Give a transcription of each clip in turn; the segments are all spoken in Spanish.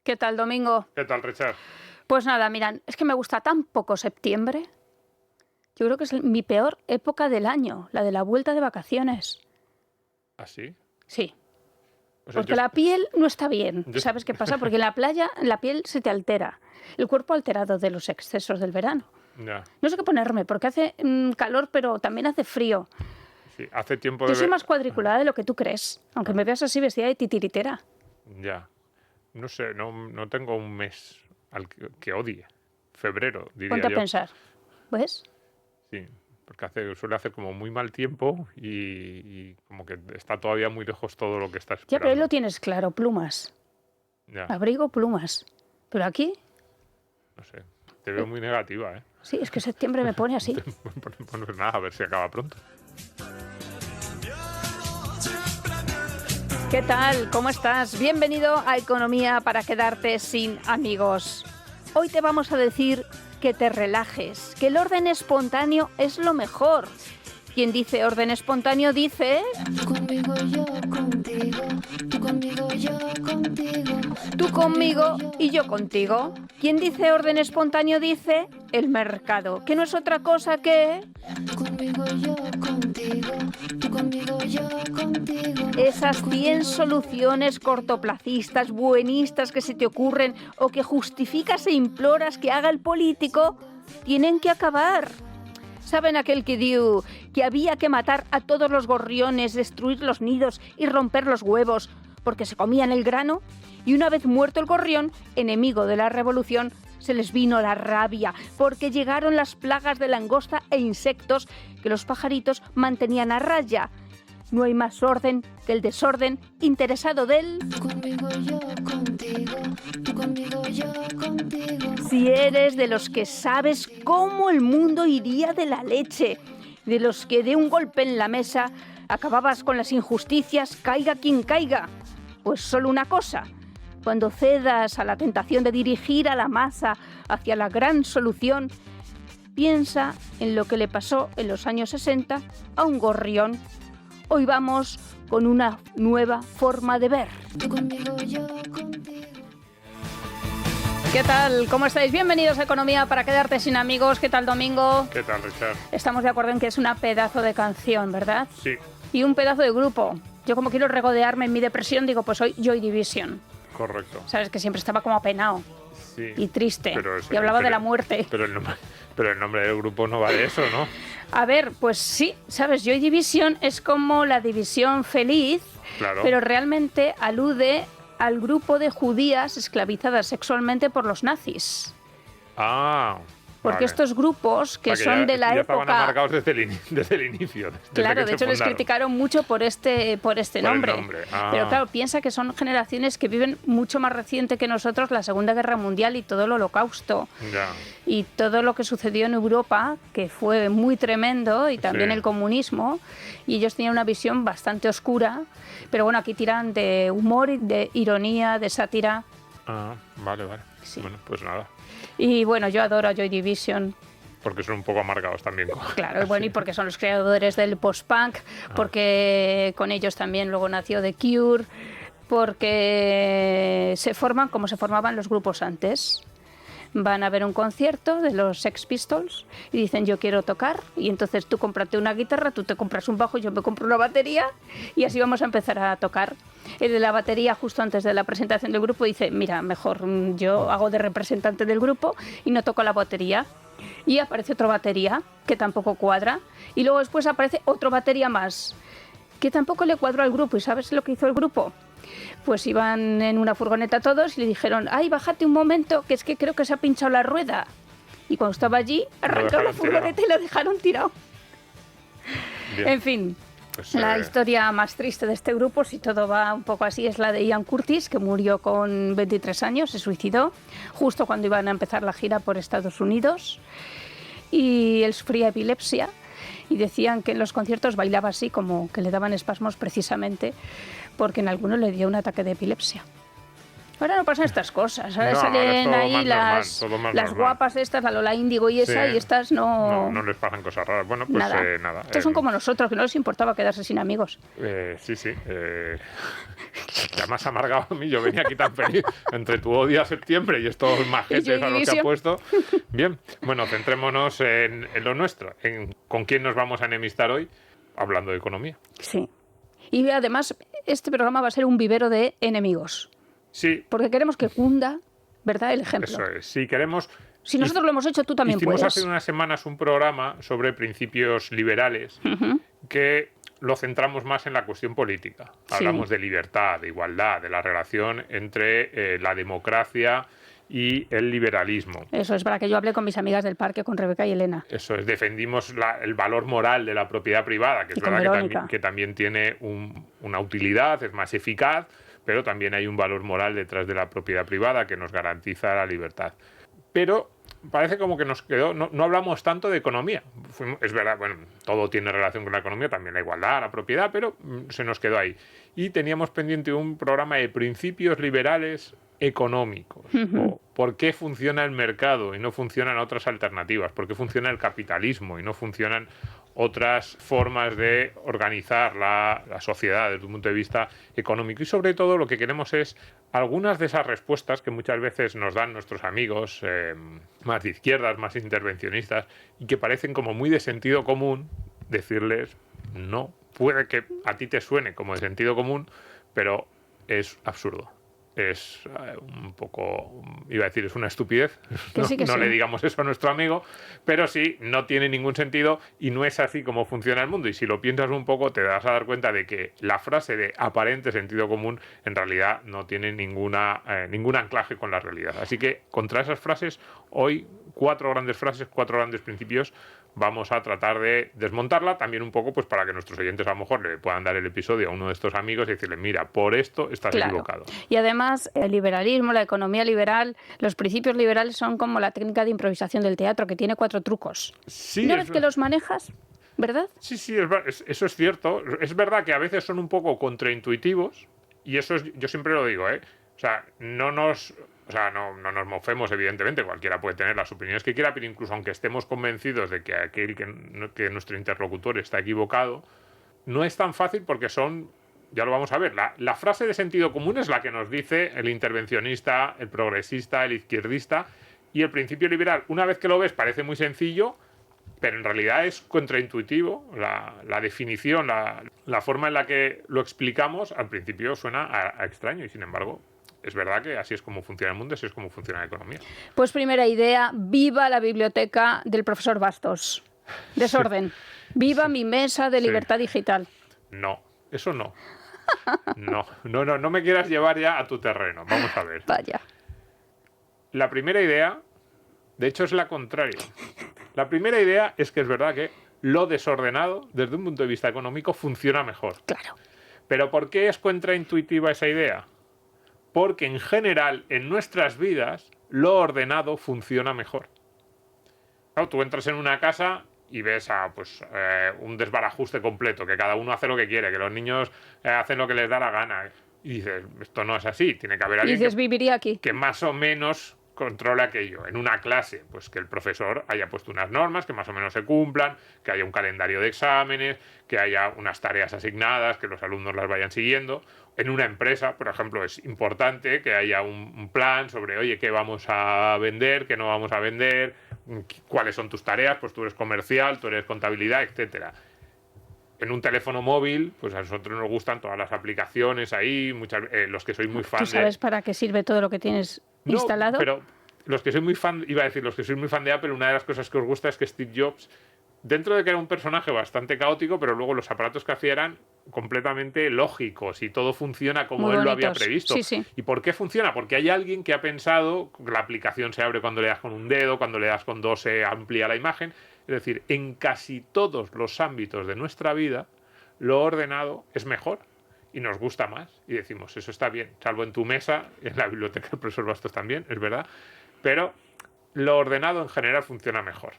¿Qué tal, Domingo? ¿Qué tal, Richard? Pues nada, miran, es que me gusta tan poco septiembre. Yo creo que es mi peor época del año, la de la vuelta de vacaciones. ¿Ah, sí? Sí, O sea, porque la piel no está bien. yo- ¿Sabes qué pasa? Porque en la playa la piel se te altera. El cuerpo alterado de los excesos del verano. Ya, No sé qué ponerme, porque hace calor, pero también hace frío. sí, hace tiempo Yo de soy ver... más cuadriculada de lo que tú crees, aunque me veas así vestida de titiritera. Ya, no sé, no tengo un mes al que odie. Febrero, diría Ponte a yo. pensar. ¿Ves? Sí, porque suele hacer como muy mal tiempo y como que está todavía muy lejos todo lo que está Ya, pero ahí esperando. lo tienes claro, plumas. Ya, Abrigo, plumas. Pero aquí, no sé. Te veo muy negativa, ¿eh? sí, es que septiembre me pone así. Pues nada, a ver si acaba pronto. ¿Qué tal? ¿Cómo estás? Bienvenido a Economía para quedarte sin amigos. Hoy te vamos a decir que te relajes, que el orden espontáneo es lo mejor. Quien dice orden espontáneo dice... Tú conmigo, yo contigo. Tú conmigo, yo contigo. Tú conmigo y yo contigo. Quien dice orden espontáneo dice el mercado, que no es otra cosa que Tú conmigo, yo contigo. Tú conmigo, yo contigo. esas 100 soluciones cortoplacistas, buenistas que se te ocurren o que justificas e imploras que haga el político, tienen que acabar. ¿Saben aquel que dijo que había que matar a todos los gorriones, destruir los nidos y romper los huevos porque se comían el grano? Y una vez muerto el gorrión, enemigo de la revolución, se les vino la rabia porque llegaron las plagas de langosta e insectos que los pajaritos mantenían a raya. No hay más orden que el desorden interesado del... Tú conmigo, yo contigo. Tú conmigo, yo contigo. Si eres de los que sabes cómo el mundo iría de la leche, de los que de un golpe en la mesa acababas con las injusticias, caiga quien caiga, pues solo una cosa, cuando cedas a la tentación de dirigir a la masa hacia la gran solución, piensa en lo que le pasó en los años 60 a un gorrión. Hoy vamos con una nueva forma de ver. Tú conmigo, yo contigo. ¿Qué tal? ¿Cómo estáis? Bienvenidos a Economía para quedarte sin amigos. ¿Qué tal, Domingo? ¿Qué tal, Richard? Estamos de acuerdo en que es una pedazo de canción, ¿verdad? Sí, Y un pedazo de grupo. Yo como quiero regodearme en mi depresión, digo, pues hoy Joy Division. correcto. Sabes que siempre estaba como apenado Sí. y triste. Pero Y hablaba de la muerte. Pero el nombre del grupo no va de eso, ¿no? A ver, pues sí, ¿sabes? Joy Division es como la división feliz, Claro. pero realmente alude al grupo de judías esclavizadas sexualmente por los nazis. Ah, Porque vale. estos grupos que O sea, son ya- de la ya estaban época... marcados desde el inicio. desde Claro, que de se hecho les fundaron. criticaron mucho por este Por el nombre. nombre, ah. Pero claro, piensa que son generaciones que viven mucho más reciente que nosotros la Segunda Guerra Mundial y todo el Holocausto. Ya, Y todo lo que sucedió en Europa, que fue muy tremendo, y también Sí. el comunismo. Y ellos tenían una visión bastante oscura. Pero bueno, aquí tiran de humor, y de ironía, de sátira. ah, vale. Sí. Bueno, pues nada. Y bueno, yo adoro a Joy Division. Porque son un poco amargados también. Claro, y bueno, y porque son los creadores del post-punk, porque con ellos también luego nació The Cure, porque se forman como se formaban los grupos antes. Van a ver un concierto de los Sex Pistols y dicen yo quiero tocar, y entonces tú cómprate una guitarra, tú te compras un bajo, yo me compro una batería, y así vamos a empezar a tocar. El de la batería, justo antes de la presentación del grupo, dice, mira, mejor yo hago de representante del grupo y no toco la batería. Y aparece otro batería que tampoco cuadra, y luego después aparece otro batería más que tampoco le cuadró al grupo. ¿Y sabes lo que hizo el grupo? Pues iban en una furgoneta todos y le dijeron, ay, bájate un momento, que es que creo que se ha pinchado la rueda. Y cuando estaba allí, arrancaron la dejaron furgoneta y lo dejaron tirado. Bien. En fin, Pues, la historia más triste de este grupo, si todo va un poco así, es la de Ian Curtis, que murió con 23 años, se suicidó, justo cuando iban a empezar la gira por Estados Unidos. Y él sufría epilepsia y decían que en los conciertos bailaba así, como que le daban espasmos precisamente porque en alguno le dio un ataque de epilepsia. Ahora no pasan estas cosas. Ahora No, ahora es salen todo ahí más las, normal, todo más las normal. guapas estas, la Lola Índigo y esa, Sí. y estas No, no... no les pasan cosas raras. Bueno, pues nada. nada. Estos son como nosotros, que no les importaba quedarse sin amigos. Sí. Ya me has amargado a mí. Yo venía aquí tan feliz entre tu odio a septiembre y estos majetes Joy a los que Division. ha puesto. Bien, bueno, centrémonos en lo nuestro, en con quién nos vamos a enemistar hoy, hablando de economía. Sí. Y además, este programa va a ser un vivero de enemigos. Sí, Porque queremos que cunda, ¿verdad?, el ejemplo. eso es. Si queremos... Si nosotros lo hemos hecho, tú también Hicimos puedes. hace unas semanas un programa sobre principios liberales que lo centramos más en la cuestión política. Sí. Hablamos de libertad, de igualdad, de la relación entre la democracia y el liberalismo. Eso es para que yo hable con mis amigas del parque, con Rebeca y Elena. Eso es, defendimos el valor moral de la propiedad privada, que es Y con verdad Verónica. que también tiene una utilidad, es más eficaz, pero también hay un valor moral detrás de la propiedad privada que nos garantiza la libertad. Pero parece como que nos quedó, no hablamos tanto de economía. Es verdad, bueno, todo tiene relación con la economía, también la igualdad, la propiedad, pero se nos quedó ahí. Y teníamos pendiente un programa de principios liberales económicos. O por qué funciona el mercado y no funcionan otras alternativas, por qué funciona el capitalismo y no funcionan otras formas de organizar la sociedad desde un punto de vista económico. Y sobre todo lo que queremos es algunas de esas respuestas que muchas veces nos dan nuestros amigos más de izquierdas, más intervencionistas, y que parecen como muy de sentido común, decirles no. Puede que a ti te suene como de sentido común, pero es absurdo. Es un poco, iba a decir, es una estupidez. Que sí, que no sí. le digamos eso a nuestro amigo, pero sí, no tiene ningún sentido y no es así como funciona el mundo. Y si lo piensas un poco, te vas a dar cuenta de que la frase de aparente sentido común en realidad no tiene ningún anclaje con la realidad. Así que contra esas frases, hoy 4 grandes frases, 4 grandes principios, vamos a tratar de desmontarla también un poco pues para que nuestros oyentes a lo mejor le puedan dar el episodio a uno de estos amigos y decirle, mira, por esto estás Claro. equivocado. Y además, el liberalismo, la economía liberal, los principios liberales son como la técnica de improvisación del teatro, que tiene 4 trucos. Sí, Una vez que los manejas, ¿verdad? Sí, eso es cierto. Es verdad que a veces son un poco contraintuitivos y eso yo siempre lo digo, ¿eh? O sea, no nos mofemos, evidentemente, cualquiera puede tener las opiniones que quiera, pero incluso aunque estemos convencidos de que que nuestro interlocutor está equivocado, no es tan fácil porque ya lo vamos a ver, la frase de sentido común es la que nos dice el intervencionista, el progresista, el izquierdista, y el principio liberal, una vez que lo ves, parece muy sencillo, pero en realidad es contraintuitivo. La definición, la forma en la que lo explicamos, al principio suena a extraño, y sin embargo, es verdad que así es como funciona el mundo, así es como funciona la economía. Pues primera idea, viva la biblioteca del profesor Bastos. Desorden. Viva mi mesa de Sí. libertad digital. No, eso no. No me quieras llevar ya a tu terreno. Vamos a ver. Vaya. La primera idea, de hecho, es la contraria. La primera idea es que es verdad que lo desordenado, desde un punto de vista económico, funciona mejor. Claro. ¿Pero por qué es contraintuitiva esa idea? Porque en general, en nuestras vidas, lo ordenado funciona mejor. Claro, tú entras en una casa y ves un desbarajuste completo, que cada uno hace lo que quiere, que los niños hacen lo que les da la gana. Y dices, esto no es así, tiene que haber Y alguien dices, viviría aquí. que más o menos controle aquello. En una clase, pues que el profesor haya puesto unas normas que más o menos se cumplan, que haya un calendario de exámenes, que haya unas tareas asignadas, que los alumnos las vayan siguiendo. En una empresa, por ejemplo, es importante que haya un plan sobre, oye, qué vamos a vender, qué no vamos a vender, cuáles son tus tareas, pues tú eres comercial, tú eres contabilidad, etcétera. En un teléfono móvil, pues a nosotros nos gustan todas las aplicaciones ahí, los que sois muy ¿Tú fans sabes para qué sirve todo lo que tienes instalado? pero los que soy muy fan, los que sois muy fan de Apple, una de las cosas que os gusta es que Steve Jobs, dentro de que era un personaje bastante caótico, pero luego los aparatos que hacía eran completamente lógicos y todo funciona como Muy él lo había bonitos. previsto. Sí, sí. ¿Y por qué funciona? Porque hay alguien que ha pensado que la aplicación se abre cuando le das con un dedo, cuando le das con 2 se amplía la imagen. Es decir, en casi todos los ámbitos de nuestra vida, lo ordenado es mejor y nos gusta más. Y decimos, eso está bien, salvo en tu mesa, en la biblioteca del profesor Bastos también, es verdad. Pero lo ordenado en general funciona mejor.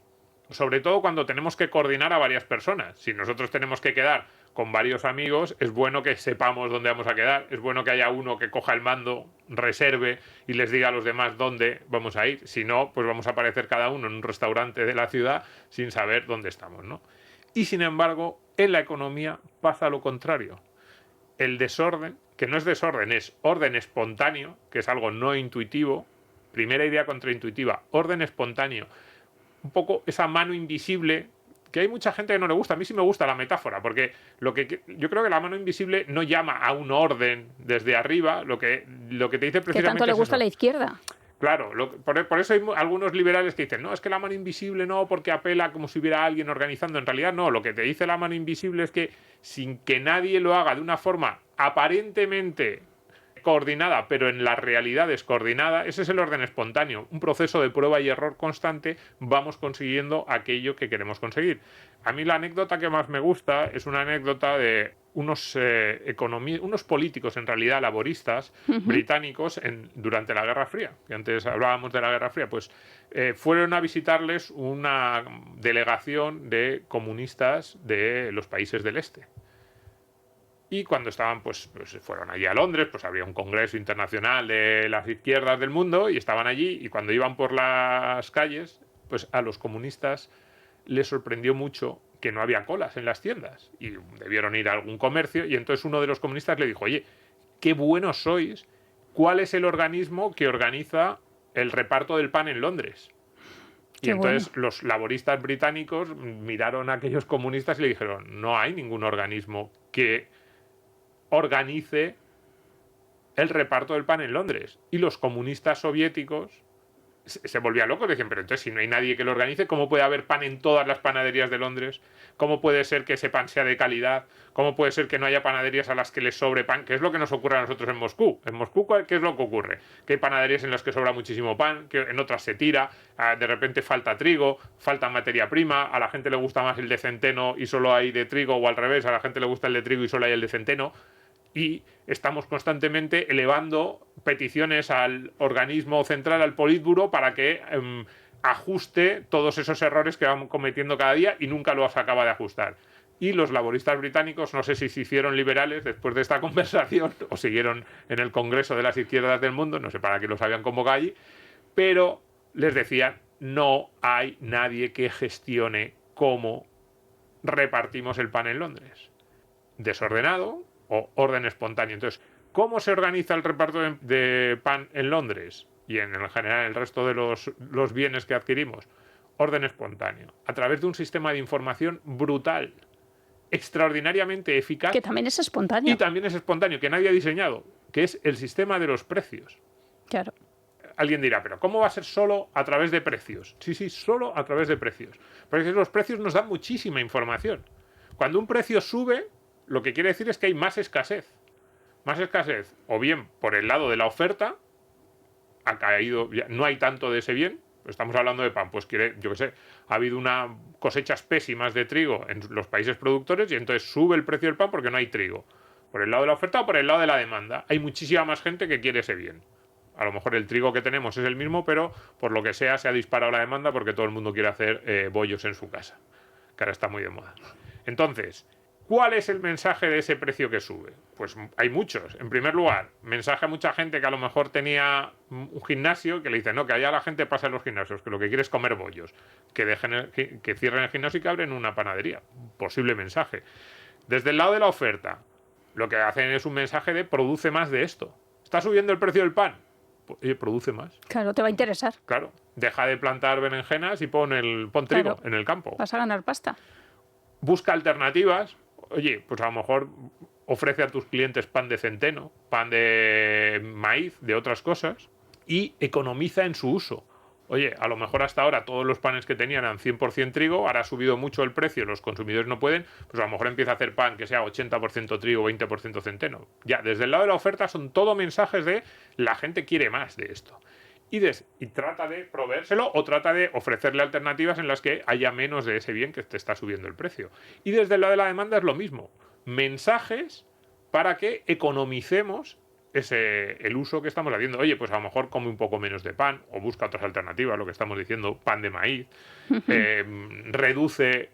Sobre todo cuando tenemos que coordinar a varias personas. Si nosotros tenemos que quedar con varios amigos, es bueno que sepamos dónde vamos a quedar, es bueno que haya uno que coja el mando, reserve y les diga a los demás dónde vamos a ir. Si no, pues vamos a aparecer cada uno en un restaurante de la ciudad sin saber dónde estamos, ¿no? Y sin embargo, en la economía pasa lo contrario. El desorden, que no es desorden, es orden espontáneo, que es algo no intuitivo. Primera idea contraintuitiva, orden espontáneo. Un poco esa mano invisible, que hay mucha gente que no le gusta. A mí sí me gusta la metáfora, porque yo creo que la mano invisible no llama a un orden desde arriba, lo que te dice precisamente Que tanto le es gusta a eso. la izquierda. Claro, por eso hay algunos liberales que dicen, no, es que la mano invisible no, porque apela como si hubiera alguien organizando. En realidad no, lo que te dice la mano invisible es que sin que nadie lo haga de una forma aparentemente coordinada, pero en la realidad descoordinada, ese es el orden espontáneo. Un proceso de prueba y error constante, vamos consiguiendo aquello que queremos conseguir. A mí la anécdota que más me gusta es una anécdota de unos políticos, en realidad laboristas, británicos durante la Guerra Fría, que antes hablábamos de la Guerra Fría, pues fueron a visitarles una delegación de comunistas de los países del este. Y cuando estaban, pues fueron allí a Londres, pues había un congreso internacional de las izquierdas del mundo y estaban allí, y cuando iban por las calles, pues a los comunistas les sorprendió mucho que no había colas en las tiendas y debieron ir a algún comercio, y entonces uno de los comunistas le dijo, oye, qué buenos sois, ¿cuál es el organismo que organiza el reparto del pan en Londres? Y entonces los laboristas británicos miraron a aquellos comunistas y le dijeron, no hay ningún organismo que organice el reparto del pan en Londres. Y los comunistas soviéticos se volvían locos, decían, pero entonces si no hay nadie que lo organice, ¿cómo puede haber pan en todas las panaderías de Londres? ¿Cómo puede ser que ese pan sea de calidad? ¿Cómo puede ser que no haya panaderías a las que les sobre pan? ¿Qué es lo que nos ocurre a nosotros en Moscú? En Moscú, ¿qué es lo que ocurre? Que hay panaderías en las que sobra muchísimo pan, que en otras se tira, de repente falta trigo, falta materia prima, a la gente le gusta más el de centeno y solo hay de trigo, o al revés, a la gente le gusta el de trigo y solo hay el de centeno. Y estamos constantemente elevando peticiones al organismo central, al Politburo, para que ajuste todos esos errores que vamos cometiendo cada día y nunca los acaba de ajustar. Y los laboristas británicos, no sé si se hicieron liberales después de esta conversación o siguieron en el Congreso de las Izquierdas del Mundo, no sé para qué los habían convocado allí, pero les decían, no hay nadie que gestione cómo repartimos el pan en Londres. Desordenado o orden espontáneo. Entonces, ¿cómo se organiza el reparto de pan en Londres y en general el resto de los bienes que adquirimos? Orden espontáneo. A través de un sistema de información brutal, extraordinariamente eficaz. Que también es espontáneo. Y también es espontáneo, que nadie ha diseñado, que es el sistema de los precios. Claro. Alguien dirá, ¿pero cómo va a ser solo a través de precios? Sí, solo a través de precios. Porque los precios nos dan muchísima información. Cuando un precio sube, lo que quiere decir es que hay más escasez. Más escasez, o bien por el lado de la oferta, ha caído, no hay tanto de ese bien. Estamos hablando de pan, pues yo qué sé, ha habido cosechas pésimas de trigo en los países productores y entonces sube el precio del pan porque no hay trigo. Por el lado de la oferta o por el lado de la demanda. Hay muchísima más gente que quiere ese bien. A lo mejor el trigo que tenemos es el mismo, pero por lo que sea se ha disparado la demanda porque todo el mundo quiere hacer bollos en su casa, que ahora está muy de moda. Entonces, ¿cuál es el mensaje de ese precio que sube? Pues hay muchos. En primer lugar, mensaje a mucha gente que a lo mejor tenía un gimnasio, que le dice, no, que allá la gente pasa en los gimnasios, que lo que quiere es comer bollos, que cierren el gimnasio y que abren una panadería. Posible mensaje. Desde el lado de la oferta, lo que hacen es un mensaje de produce más de esto. ¿Está subiendo el precio del pan? Oye, produce más. Claro, te va a interesar. Claro. Deja de plantar berenjenas y pon trigo en el campo. Vas a ganar pasta. Busca alternativas. Oye, pues a lo mejor ofrece a tus clientes pan de centeno, pan de maíz, de otras cosas, y economiza en su uso. Oye, a lo mejor hasta ahora todos los panes que tenían eran 100% trigo, ahora ha subido mucho el precio, los consumidores no pueden, pues a lo mejor empieza a hacer pan que sea 80% trigo, 20% centeno. Ya, desde el lado de la oferta son todo mensajes de la gente quiere más de esto. Y trata de proveérselo o trata de ofrecerle alternativas en las que haya menos de ese bien que te está subiendo el precio. Y desde el lado de la demanda es lo mismo. Mensajes para que economicemos el uso que estamos haciendo. Oye, pues a lo mejor come un poco menos de pan o busca otras alternativas, lo que estamos diciendo, pan de maíz. Reduce,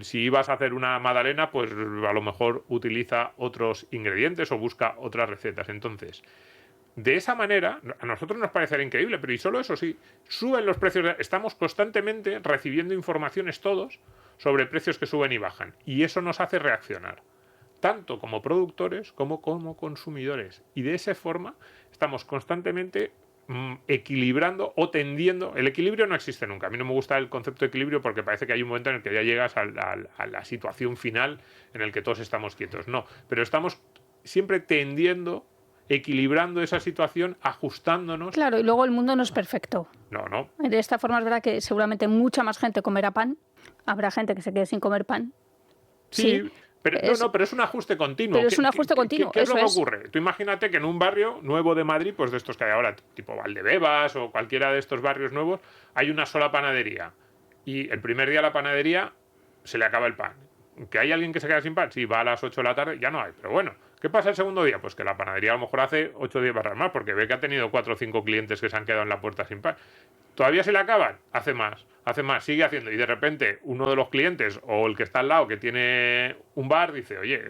si ibas a hacer una magdalena, pues a lo mejor utiliza otros ingredientes o busca otras recetas. Entonces, de esa manera, a nosotros nos parecerá increíble, pero y solo eso sí, suben los precios. Estamos constantemente recibiendo informaciones todos sobre precios que suben y bajan. Y eso nos hace reaccionar, tanto como productores como consumidores. Y de esa forma estamos constantemente equilibrando o tendiendo. El equilibrio no existe nunca. A mí no me gusta el concepto de equilibrio porque parece que hay un momento en el que ya llegas a la situación final en el que todos estamos quietos. No, pero estamos siempre tendiendo, equilibrando esa situación, ajustándonos. Claro, y luego el mundo no es perfecto. No. De esta forma es verdad que seguramente mucha más gente comerá pan. Habrá gente que se quede sin comer pan. Sí. Pero es un ajuste continuo. Pero es un ajuste continuo. ¿Qué es lo que ocurre? Tú imagínate que en un barrio nuevo de Madrid, pues de estos que hay ahora, tipo Valdebebas o cualquiera de estos barrios nuevos, hay una sola panadería. Y el primer día a la panadería se le acaba el pan. ¿Que hay alguien que se queda sin pan? Sí, va a las 8 de la tarde, ya no hay. Pero bueno, ¿qué pasa el segundo día? Pues que la panadería a lo mejor hace 8 o 10 barras más, porque ve que ha tenido 4 o 5 clientes que se han quedado en la puerta sin pan. ¿Todavía se le acaban? Hace más, sigue haciendo. Y de repente uno de los clientes o el que está al lado que tiene un bar dice, oye,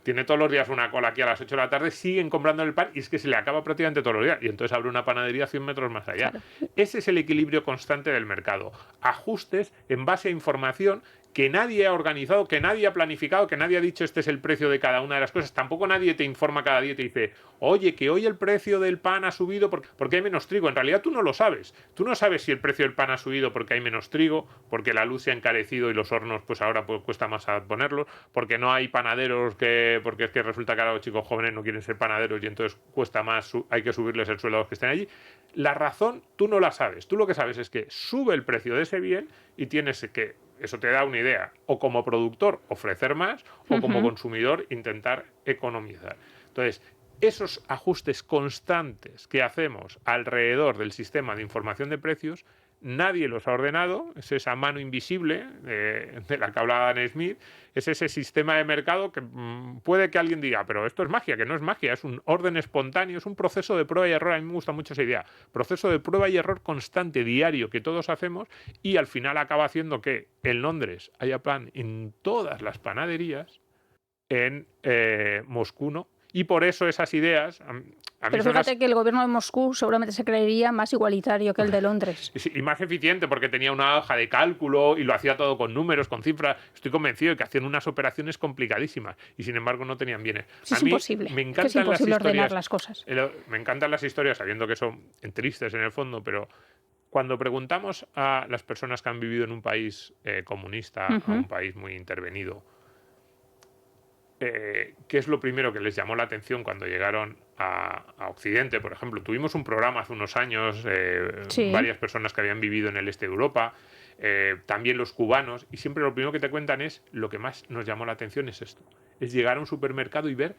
tiene todos los días una cola aquí a las 8 de la tarde, siguen comprando el pan y es que se le acaba prácticamente todos los días. Y entonces abre una panadería 100 metros más allá. Claro. Ese es el equilibrio constante del mercado. Ajustes en base a información que nadie ha organizado, que nadie ha planificado, que nadie ha dicho este es el precio de cada una de las cosas. Tampoco nadie te informa cada día y te dice, oye, que hoy el precio del pan ha subido porque hay menos trigo. En realidad tú no lo sabes. Tú no sabes si el precio del pan ha subido porque hay menos trigo, porque la luz se ha encarecido y los hornos pues ahora pues cuesta más a ponerlos, porque no hay panaderos, porque es que resulta que ahora los chicos jóvenes no quieren ser panaderos y entonces cuesta más, hay que subirles el sueldo a los que estén allí. La razón tú no la sabes. Tú lo que sabes es que sube el precio de ese bien y tienes que... Eso te da una idea, o como productor ofrecer más, o como consumidor intentar economizar. Entonces, esos ajustes constantes que hacemos alrededor del sistema de información de precios, nadie los ha ordenado, es esa mano invisible de la que hablaba Adam Smith, es ese sistema de mercado que puede que alguien diga, pero esto es magia, que no es magia, es un orden espontáneo, es un proceso de prueba y error. A mí me gusta mucho esa idea, proceso de prueba y error constante, diario, que todos hacemos y al final acaba haciendo que en Londres haya pan en todas las panaderías, en Moscú no. Y por eso esas ideas... Pero fíjate que el gobierno de Moscú seguramente se creería más igualitario que el de Londres. Y más eficiente, porque tenía una hoja de cálculo y lo hacía todo con números, con cifras. Estoy convencido de que hacían unas operaciones complicadísimas y sin embargo no tenían bienes. Sí, es imposible. Me encantan es imposible las ordenar las cosas. Me encantan las historias, sabiendo que son tristes en el fondo, pero cuando preguntamos a las personas que han vivido en un país comunista, a un país muy intervenido, ¿qué es lo primero que les llamó la atención cuando llegaron a Occidente? Por ejemplo, tuvimos un programa hace unos años, varias personas que habían vivido en el este de Europa, también los cubanos, y siempre lo primero que te cuentan es, lo que más nos llamó la atención es esto, es llegar a un supermercado y ver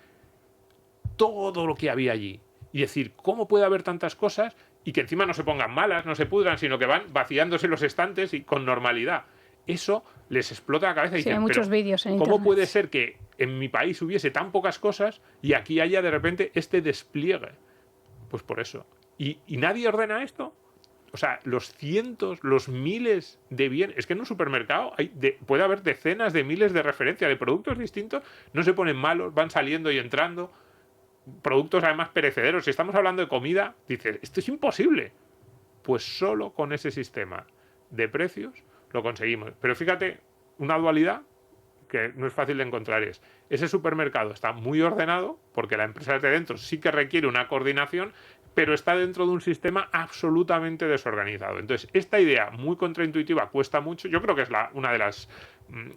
todo lo que había allí, y decir, ¿cómo puede haber tantas cosas? Y que encima no se pongan malas, no se pudran, sino que van vaciándose los estantes y con normalidad. Eso les explota la cabeza y dicen, hay muchos vídeos en ¿cómo internet? puede ser que en mi país hubiese tan pocas cosas y aquí haya de repente este despliegue? Pues por eso. ¿Y nadie ordena esto? O sea, los cientos, los miles de bienes... Es que en un supermercado puede haber decenas de miles de referencias de productos distintos, no se ponen malos, van saliendo y entrando. Productos además perecederos. Si estamos hablando de comida, dices, esto es imposible. Pues solo con ese sistema de precios lo conseguimos. Pero fíjate, una dualidad que no es fácil de encontrar es, ese supermercado está muy ordenado, porque la empresa de dentro sí que requiere una coordinación, pero está dentro de un sistema absolutamente desorganizado. Entonces, esta idea muy contraintuitiva cuesta mucho. Yo creo que es una de las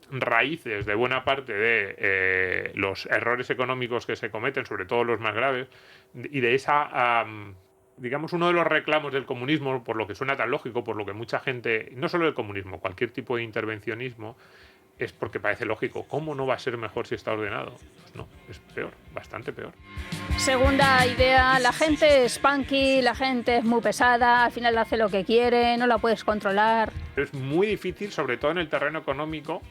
raíces de buena parte de los errores económicos que se cometen, sobre todo los más graves, y de esa... digamos, uno de los reclamos del comunismo, por lo que suena tan lógico, por lo que mucha gente, no solo el comunismo, cualquier tipo de intervencionismo, es porque parece lógico. ¿Cómo no va a ser mejor si está ordenado? Pues no, es peor, bastante peor. Segunda idea, la gente es punky, la gente es muy pesada, al final hace lo que quiere, no la puedes controlar. Es muy difícil, sobre todo en el terreno económico,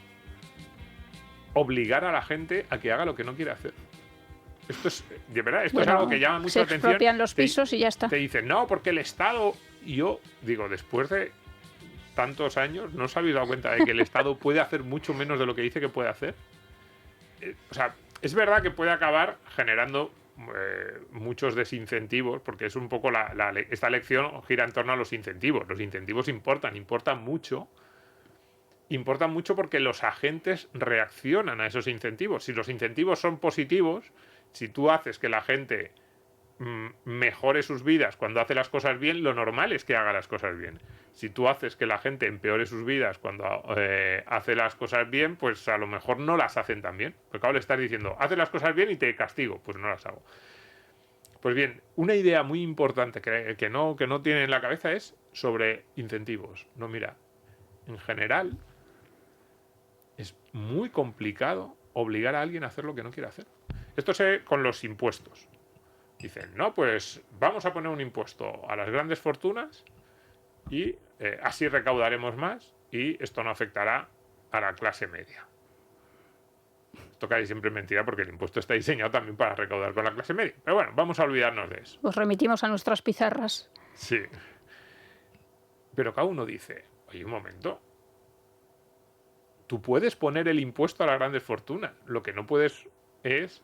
obligar a la gente a que haga lo que no quiere hacer. Esto es, de verdad, esto es Bueno, algo que llama mucho se la atención. expropian los pisos y ya está. Te dicen, no, porque el Estado... Y yo digo, después de tantos años, ¿no os habéis dado cuenta de que el Estado puede hacer mucho menos de lo que dice que puede hacer? O sea, es verdad que puede acabar generando muchos desincentivos, porque es un poco esta lección gira en torno a los incentivos. Los incentivos importan mucho. Importan mucho porque los agentes reaccionan a esos incentivos. Si los incentivos son positivos, si tú haces que la gente mejore sus vidas cuando hace las cosas bien, lo normal es que haga las cosas bien. Si tú haces que la gente empeore sus vidas cuando hace las cosas bien, pues a lo mejor no las hacen tan bien. Porque claro, le estás diciendo, haces las cosas bien y te castigo, pues no las hago. Pues bien, una idea muy importante que no tienen en la cabeza es sobre incentivos. No, mira, en general es muy complicado obligar a alguien a hacer lo que no quiere hacer. Esto se con los impuestos. Dicen, no, pues vamos a poner un impuesto a las grandes fortunas y así recaudaremos más y esto no afectará a la clase media. Esto casi siempre es mentira porque el impuesto está diseñado también para recaudar con la clase media. Pero bueno, vamos a olvidarnos de eso. Os remitimos a nuestras pizarras. Sí. Pero cada uno dice, oye, un momento. Tú puedes poner el impuesto a las grandes fortunas. Lo que no puedes es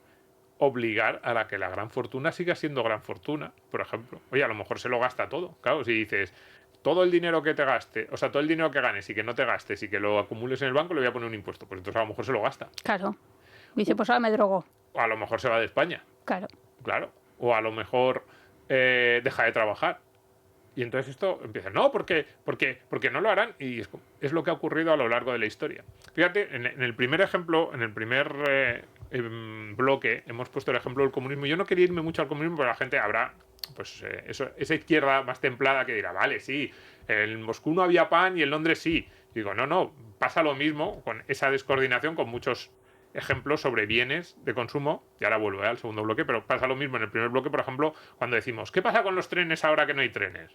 obligar a la que la gran fortuna siga siendo gran fortuna, por ejemplo. Oye, a lo mejor se lo gasta todo. Claro, si dices, todo el dinero que te gaste, o sea, todo el dinero que ganes y que no te gastes y que lo acumules en el banco, le voy a poner un impuesto. Pues entonces a lo mejor se lo gasta. Claro. Dice, pues ahora me drogo. O a lo mejor se va de España. Claro. Claro. O a lo mejor deja de trabajar. Y entonces esto empieza, no, porque no lo harán. Y es lo que ha ocurrido a lo largo de la historia. Fíjate, en el primer ejemplo, en el primer bloque, hemos puesto el ejemplo del comunismo. Yo no quería irme mucho al comunismo, pero la gente habrá, pues, esa izquierda más templada que dirá, vale, sí, en Moscú no había pan y en Londres sí. Digo, no, pasa lo mismo con esa descoordinación, con muchos ejemplos sobre bienes de consumo, y ahora vuelvo al segundo bloque, pero pasa lo mismo en el primer bloque, por ejemplo, cuando decimos, ¿qué pasa con los trenes ahora que no hay trenes?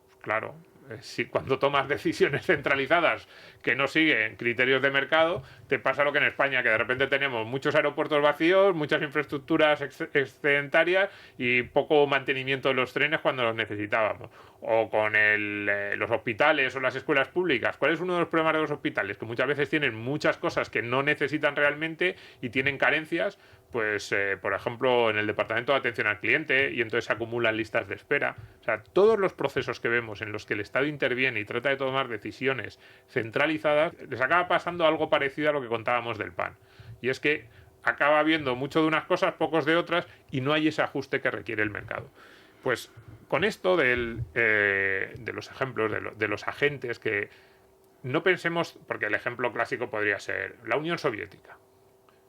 Pues claro, si cuando tomas decisiones centralizadas que no siguen criterios de mercado, te pasa lo que en España, que de repente tenemos muchos aeropuertos vacíos, muchas infraestructuras excedentarias y poco mantenimiento de los trenes cuando los necesitábamos. O con los hospitales o las escuelas públicas. ¿Cuál es uno de los problemas de los hospitales? Que muchas veces tienen muchas cosas que no necesitan realmente y tienen carencias, pues por ejemplo en el departamento de atención al cliente, y entonces se acumulan listas de espera. O sea, todos los procesos que vemos en los que el Estado interviene y trata de tomar decisiones centralizadas, les acaba pasando algo parecido a lo que contábamos del pan. Y es que acaba habiendo mucho de unas cosas, pocos de otras, y no hay ese ajuste que requiere el mercado. Pues con esto de los ejemplos, de los agentes, que no pensemos, porque el ejemplo clásico podría ser la Unión Soviética.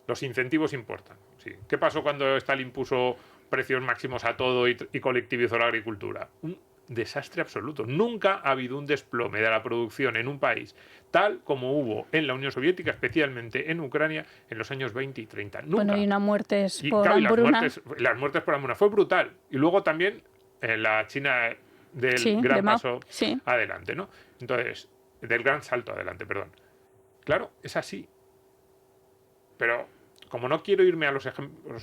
Los incentivos importan. Sí. ¿Qué pasó cuando Stalin puso precios máximos a todo y colectivizó la agricultura? Un desastre absoluto. Nunca ha habido un desplome de la producción en un país tal como hubo en la Unión Soviética, especialmente en Ucrania, en los años 20 y 30. Nunca. Bueno, y una muerte por claro, hambruna. Las muertes por hambruna fue brutal. Y luego también en la China del gran paso adelante, ¿no? Entonces, del gran salto adelante, perdón. Claro, es así. Pero como no quiero irme a los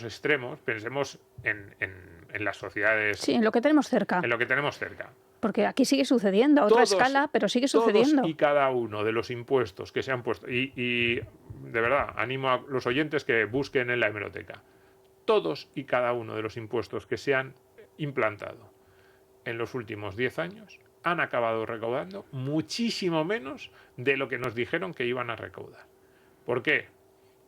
extremos, pensemos en las sociedades. Sí, en lo que tenemos cerca. En lo que tenemos cerca. Porque aquí sigue sucediendo a otra escala, pero sigue sucediendo. Todos y cada uno de los impuestos que se han puesto, y de verdad, animo a los oyentes que busquen en la hemeroteca. Todos y cada uno de los impuestos que se han implantado en los últimos 10 años han acabado recaudando muchísimo menos de lo que nos dijeron que iban a recaudar. ¿Por qué?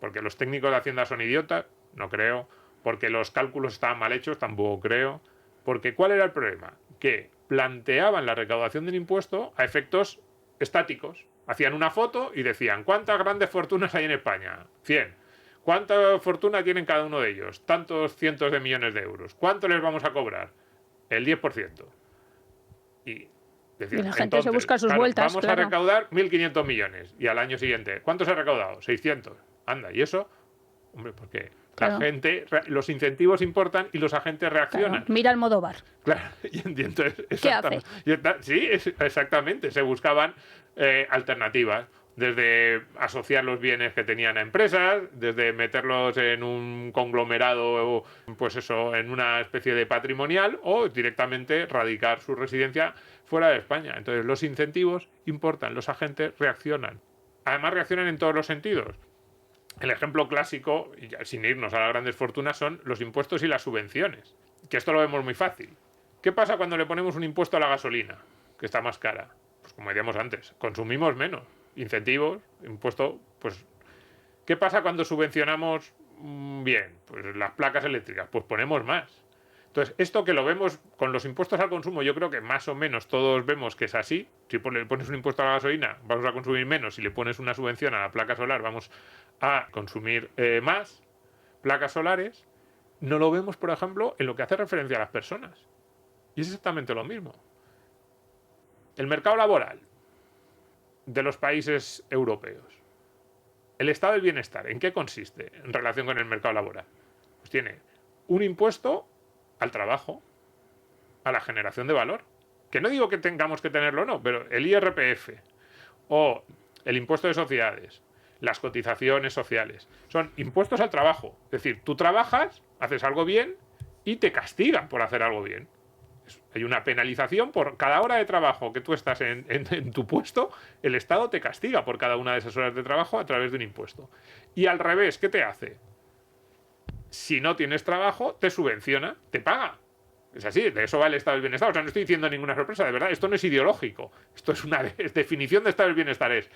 Porque los técnicos de Hacienda son idiotas, no creo. Porque los cálculos estaban mal hechos, tampoco creo. Porque ¿cuál era el problema? Que planteaban la recaudación del impuesto a efectos estáticos. Hacían una foto y decían, ¿cuántas grandes fortunas hay en España? 100. ¿Cuánta fortuna tienen cada uno de ellos? Tantos cientos de millones de euros. ¿Cuánto les vamos a cobrar? El 10%. Y decían, y la gente se busca sus vueltas. Vamos a recaudar 1.500 millones. Y al año siguiente, ¿cuánto se ha recaudado? 600. Anda, ¿y eso? Hombre, porque la gente, los incentivos importan y los agentes reaccionan. Claro. Mira Almodóvar. Claro, y entonces, ¿qué hace? Sí, exactamente. Se buscaban alternativas. Desde asociar los bienes que tenían a empresas, desde meterlos en un conglomerado, pues eso, en una especie de patrimonial, o directamente radicar su residencia fuera de España. Entonces los incentivos importan, los agentes reaccionan. Además reaccionan en todos los sentidos. El ejemplo clásico, y ya sin irnos a las grandes fortunas, son los impuestos y las subvenciones. Que esto lo vemos muy fácil. ¿Qué pasa cuando le ponemos un impuesto a la gasolina, que está más cara? Pues como decíamos antes, consumimos menos. Incentivos, impuesto, pues... ¿Qué pasa cuando subvencionamos bien? Pues las placas eléctricas, pues ponemos más. Entonces, esto que lo vemos con los impuestos al consumo, yo creo que más o menos todos vemos que es así. Si le pones un impuesto a la gasolina, vamos a consumir menos. Si le pones una subvención a la placa solar, vamos a consumir más placas solares. No lo vemos, por ejemplo, en lo que hace referencia a las personas. Y es exactamente lo mismo. El mercado laboral de los países europeos. El estado del bienestar, ¿en qué consiste en relación con el mercado laboral? Pues tiene un impuesto al trabajo, a la generación de valor. Que no digo que tengamos que tenerlo o no, pero el IRPF o el impuesto de sociedades, las cotizaciones sociales, son impuestos al trabajo. Es decir, tú trabajas, haces algo bien y te castigan por hacer algo bien. Hay una penalización por cada hora de trabajo que tú estás en tu puesto, el Estado te castiga por cada una de esas horas de trabajo a través de un impuesto. Y al revés, ¿qué te hace? Si no tienes trabajo, te subvenciona, te paga. Es así, de eso va el estado del bienestar. O sea, no estoy diciendo ninguna sorpresa, de verdad, esto no es ideológico. Esto es una definición de estado del bienestar, es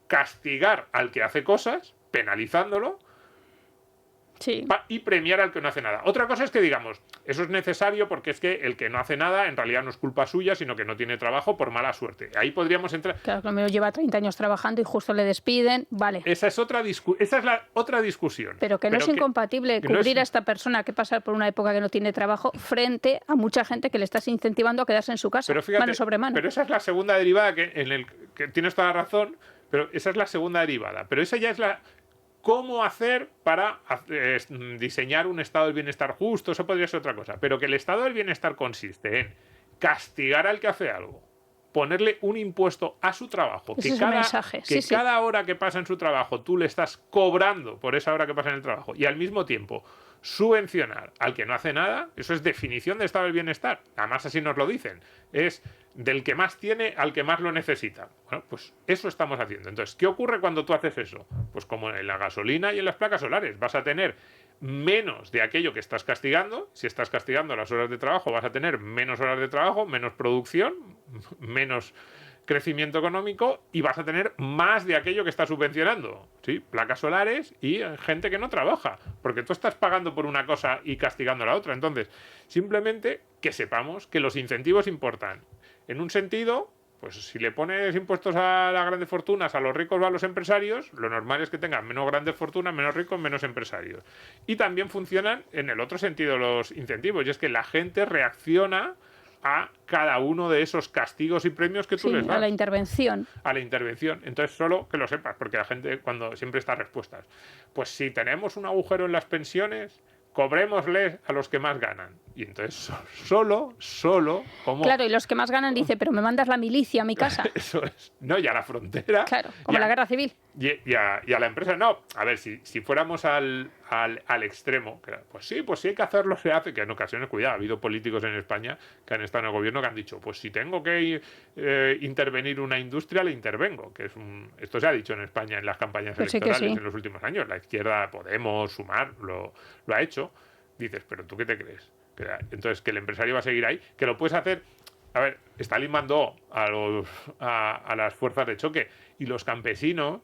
castigar al que hace cosas, penalizándolo, Sí. y premiar al que no hace nada. Otra cosa es que digamos, eso es necesario porque es que el que no hace nada en realidad no es culpa suya, sino que no tiene trabajo por mala suerte. Ahí podríamos entrar. Claro, que lo menos lleva 30 años trabajando y justo le despiden, vale. Esa es la otra discusión. Pero que no es incompatible que no cubrir es- a esta persona que pasa por una época que no tiene trabajo frente a mucha gente que le estás incentivando a quedarse en su casa, Pero fíjate, mano sobre mano. pero esa es la segunda derivada que tienes toda la razón, pero esa es la segunda derivada. Pero esa ya es la cómo hacer para diseñar un estado del bienestar justo, eso podría ser otra cosa. Pero que el estado del bienestar consiste en castigar al que hace algo, ponerle un impuesto a su trabajo, Ese que es el mensaje, sí, sí. cada hora que pasa en su trabajo tú le estás cobrando por esa hora que pasa en el trabajo y al mismo tiempo subvencionar al que no hace nada, eso es definición de estado del bienestar. Además así nos lo dicen. Es del que más tiene al que más lo necesita. Bueno, pues eso estamos haciendo. Entonces, ¿qué ocurre cuando tú haces eso? Pues como en la gasolina y en las placas solares, vas a tener menos de aquello que estás castigando. Si estás castigando las horas de trabajo, vas a tener menos horas de trabajo, menos producción, menos crecimiento económico y vas a tener más de aquello que estás subvencionando, ¿sí? Placas solares y gente que no trabaja, porque tú estás pagando por una cosa y castigando la otra. Entonces, simplemente que sepamos que los incentivos importan. En un sentido, pues si le pones impuestos a las grandes fortunas, a los ricos o a los empresarios, lo normal es que tengan menos grandes fortunas, menos ricos, menos empresarios. Y también funcionan en el otro sentido los incentivos, y es que la gente reacciona a cada uno de esos castigos y premios que tú Sí, les das. a la intervención. A la intervención. Entonces, solo que lo sepas, porque la gente cuando siempre está respuestas. Pues si tenemos un agujero en las pensiones, cobrémosles a los que más ganan. Y entonces, solo, como... Claro, y los que más ganan dicen, pero me mandas la milicia a mi casa. Eso es. No, y a la frontera. Claro, como y a- la guerra civil. y a la empresa, no. A ver, si fuéramos al extremo, pues sí hay que hacerlo, se hace, que en ocasiones, cuidado, ha habido políticos en España que han estado en el gobierno que han dicho, pues si tengo que intervenir una industria, le intervengo. Esto se ha dicho en España en las campañas Pues sí que electorales sí. en los últimos años. La izquierda, Podemos, Sumar, lo ha hecho. Dices, pero ¿tú qué te crees? Entonces, que el empresario va a seguir ahí, que lo puedes hacer. A ver, Stalin mandó a las fuerzas de choque y los campesinos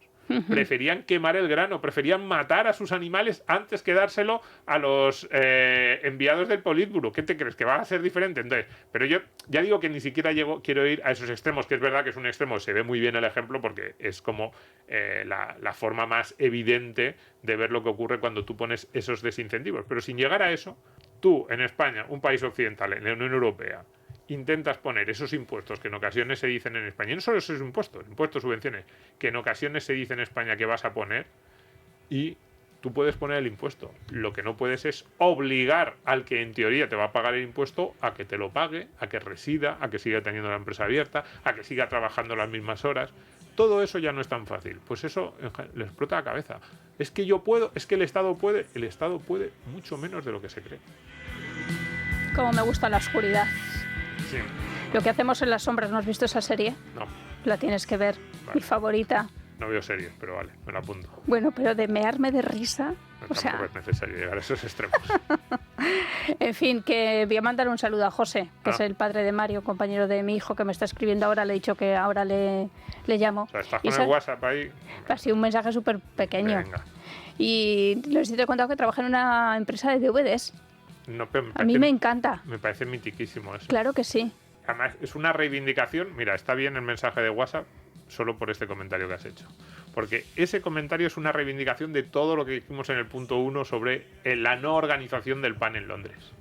preferían quemar el grano, preferían matar a sus animales antes que dárselo a los enviados del Politburo. ¿Qué te crees? ¿Que va a ser diferente? Entonces, pero yo ya digo que ni siquiera quiero ir a esos extremos, que es verdad que es un extremo, se ve muy bien el ejemplo porque es como la forma más evidente de ver lo que ocurre cuando tú pones esos desincentivos. Pero sin llegar a eso, tú en España, un país occidental, en la Unión Europea, intentas poner esos impuestos que en ocasiones se dicen en España, y no solo esos impuestos, subvenciones, que en ocasiones se dice en España que vas a poner, y tú puedes poner el impuesto. Lo que no puedes es obligar al que en teoría te va a pagar el impuesto a que te lo pague, a que resida, a que siga teniendo la empresa abierta, a que siga trabajando las mismas horas. todo eso ya no es tan fácil. Pues eso les explota la cabeza. Es que yo puedo, es que el Estado puede mucho menos de lo que se cree. Como me gusta la oscuridad. Sí. Lo que hacemos en las sombras, ¿no has visto esa serie? No, La tienes que ver, mi favorita. no veo series, pero vale, me lo apunto. Bueno, pero de mearme de risa, No, o sea, tampoco es necesario llegar a esos extremos. en fin, que voy a mandar un saludo a José, que es el padre de Mario, compañero de mi hijo, que me está escribiendo ahora. Le he dicho que ahora le llamo. O sea, estás Y con el WhatsApp ahí. ha sido un mensaje súper pequeño. Venga. Y les he contado que trabaja en una empresa de DVDs. No, pero A mí me encanta. me parece mitiquísimo eso. Claro que sí. Además, es una reivindicación. Mira, está bien el mensaje de WhatsApp solo por este comentario que has hecho. Porque ese comentario es una reivindicación de todo lo que dijimos en el punto 1 sobre la no organización del PAN en Londres.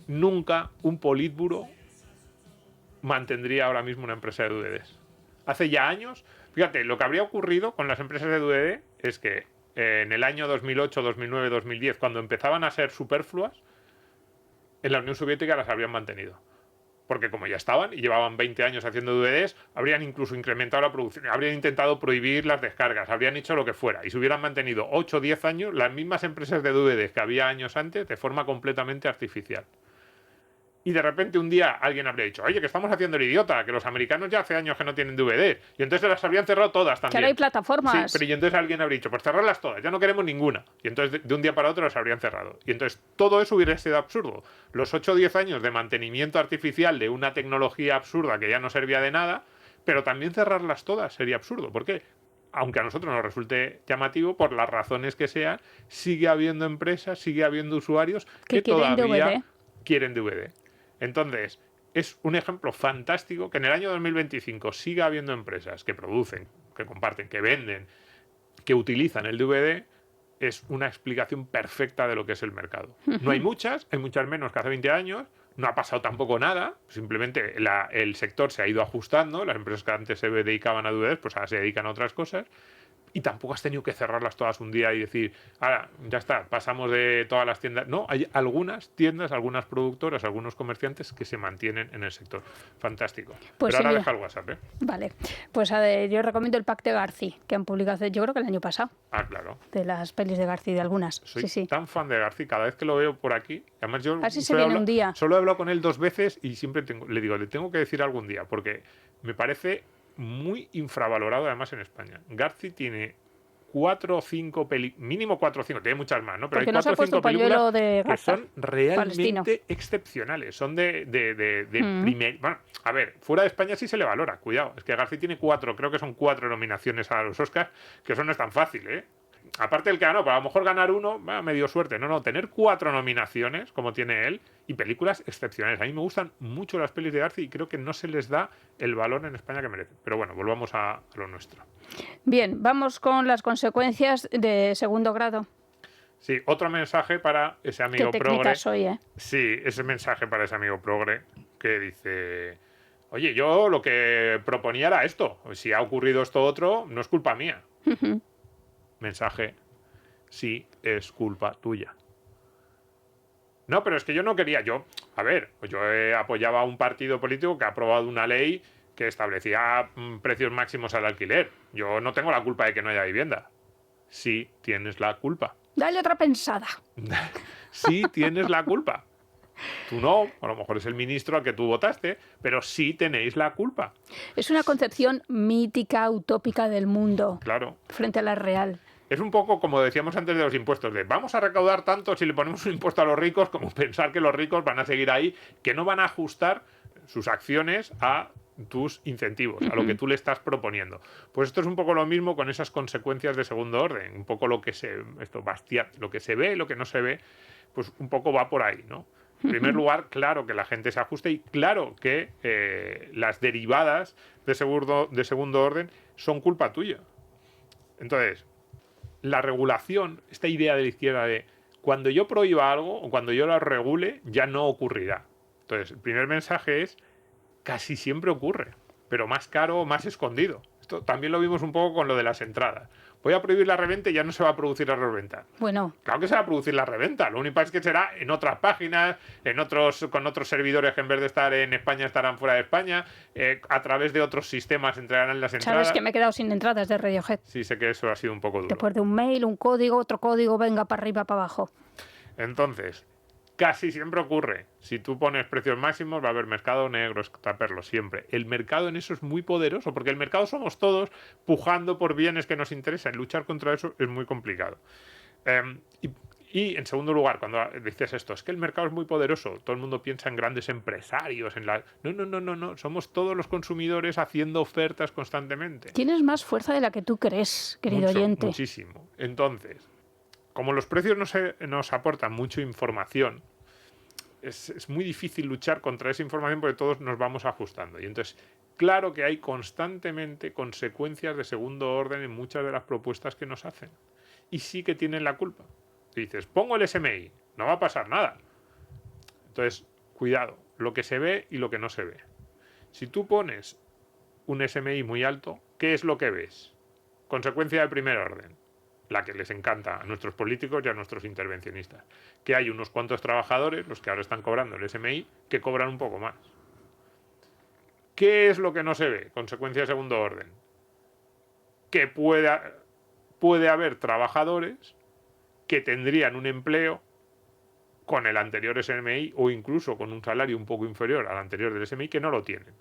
Nunca un politburo mantendría ahora mismo una empresa de DVDs. Hace ya años, fíjate, lo que habría ocurrido con las empresas de DVD es que en el año 2008, 2009, 2010, cuando empezaban a ser superfluas, en la Unión Soviética las habrían mantenido. Porque como ya estaban y llevaban 20 años haciendo DVDs, habrían incluso incrementado la producción, habrían intentado prohibir las descargas, habrían hecho lo que fuera. Y se hubieran mantenido 8 o 10 años las mismas empresas de DVDs que había años antes de forma completamente artificial. Y de repente un día alguien habría dicho, oye, que estamos haciendo el idiota, que los americanos ya hace años que no tienen DVD. Y entonces las habrían cerrado todas también. Que ahora hay plataformas. Sí, pero y entonces alguien habría dicho, pues cerrarlas todas, ya no queremos ninguna. Y entonces de un día para otro las habrían cerrado. Y entonces todo eso hubiera sido absurdo. Los 8 o 10 años de mantenimiento artificial de una tecnología absurda que ya no servía de nada, pero también cerrarlas todas sería absurdo. ¿Por qué? Aunque a nosotros nos resulte llamativo, por las razones que sean, sigue habiendo empresas, sigue habiendo usuarios que quieren todavía DVD. quieren DVD. Entonces, es un ejemplo fantástico que en el año 2025 siga habiendo empresas que producen, que comparten, que venden, que utilizan el DVD. Es una explicación perfecta de lo que es el mercado. No hay muchas menos que hace 20 años, no ha pasado tampoco nada, simplemente el sector se ha ido ajustando, las empresas que antes se dedicaban a DVDs pues ahora se dedican a otras cosas. Y tampoco has tenido que cerrarlas todas un día y decir, ahora, ya está, pasamos de todas las tiendas. No, hay algunas tiendas, algunas productoras, algunos comerciantes que se mantienen en el sector. Fantástico. Pues pero ahora sí, deja el WhatsApp, ¿eh? Vale. Pues a ver, yo recomiendo el pack de Garci, que han publicado, yo creo que el año pasado, Ah, claro. de las pelis de Garci, de algunas. Soy Sí, sí. tan fan de García, cada vez que lo veo por aquí. Además, yo A ver si se solo he viene un día. Solo he hablado con él 2 veces y siempre le digo, le tengo que decir algún día, porque me parece muy infravalorado además en España. Garci tiene 4 o 5 películas, mínimo 4 o 5, tiene muchas más, ¿no? Pero Porque hay no se 4 ha o 5 puesto pañuelo películas de que Gaza, son realmente palestino. excepcionales. Son de primer... Bueno, a ver, fuera de España sí se le valora, cuidado. Es que García tiene 4, creo que son 4 nominaciones a los Oscars, que eso no es tan fácil, ¿eh? Aparte del que ganó, pero a lo mejor ganar uno, va, me dio suerte. No, tener 4 nominaciones, como tiene él, y películas excepcionales. A mí me gustan mucho las pelis de García y creo que no se les da el valor en España que merecen. Pero bueno, volvamos a lo nuestro. Bien, vamos con las consecuencias de segundo grado. Sí, otro mensaje para ese amigo Qué progre. técnica soy, ¿eh? Sí, ese mensaje para ese amigo progre que dice, oye, yo lo que proponía era esto. Si ha ocurrido esto otro, no es culpa mía. Mensaje, sí, es culpa tuya. No, pero es que yo no quería, yo apoyaba a un partido político que ha aprobado una ley que establecía precios máximos al alquiler. Yo no tengo la culpa de que no haya vivienda. Sí, tienes la culpa. Dale otra pensada. Sí tienes la culpa. Tú no, a lo mejor es el ministro al que tú votaste, pero sí tenéis la culpa. Es una concepción mítica, utópica del mundo. Claro. Frente a la real. Es un poco como decíamos antes de los impuestos, de vamos a recaudar tanto si le ponemos un impuesto a los ricos, como pensar que los ricos van a seguir ahí, que no van a ajustar sus acciones a tus incentivos, a lo que tú le estás proponiendo. Pues esto es un poco lo mismo con esas consecuencias de segundo orden, un poco lo que lo que se ve, lo que no se ve, pues un poco va por ahí, ¿no? En primer lugar, claro que la gente se ajuste y claro que las derivadas de segundo orden son culpa tuya. Entonces, la regulación, esta idea de la izquierda de cuando yo prohíba algo o cuando yo lo regule, ya no ocurrirá. Entonces, el primer mensaje es casi siempre ocurre, pero más caro o más escondido. esto también lo vimos un poco con lo de las entradas. Voy a prohibir la reventa y ya no se va a producir la reventa. Bueno, Claro que se va a producir la reventa. Lo único es que será en otras páginas, con otros servidores que en vez de estar en España estarán fuera de España, a través de otros sistemas entregarán las entradas. sabes que me he quedado sin entradas de Radiohead. Sí, sé que eso ha sido un poco duro. Después de un mail, un código, otro código, venga para arriba, para abajo. Entonces, casi siempre ocurre. Si tú pones precios máximos, va a haber mercado negro, extraperlo, siempre. El mercado en eso es muy poderoso, porque el mercado somos todos pujando por bienes que nos interesan. Luchar contra eso es muy complicado. Y en segundo lugar, cuando dices esto, es que el mercado es muy poderoso, todo el mundo piensa en grandes empresarios, No. Somos todos los consumidores haciendo ofertas constantemente. Tienes más fuerza de la que tú crees, querido oyente. Muchísimo. Entonces, como los precios nos aportan mucha información, es muy difícil luchar contra esa información porque todos nos vamos ajustando. Y entonces, claro que hay constantemente consecuencias de segundo orden en muchas de las propuestas que nos hacen. Y sí que tienen la culpa. Dices, pongo el SMI, no va a pasar nada. Entonces, cuidado, lo que se ve y lo que no se ve. Si tú pones un SMI muy alto, ¿qué es lo que ves? Consecuencia de primer orden. La que les encanta a nuestros políticos y a nuestros intervencionistas, que hay unos cuantos trabajadores, los que ahora están cobrando el SMI, que cobran un poco más. ¿Qué es lo que no se ve? Consecuencia de segundo orden. Que puede haber trabajadores que tendrían un empleo con el anterior SMI o incluso con un salario un poco inferior al anterior del SMI que no lo tienen.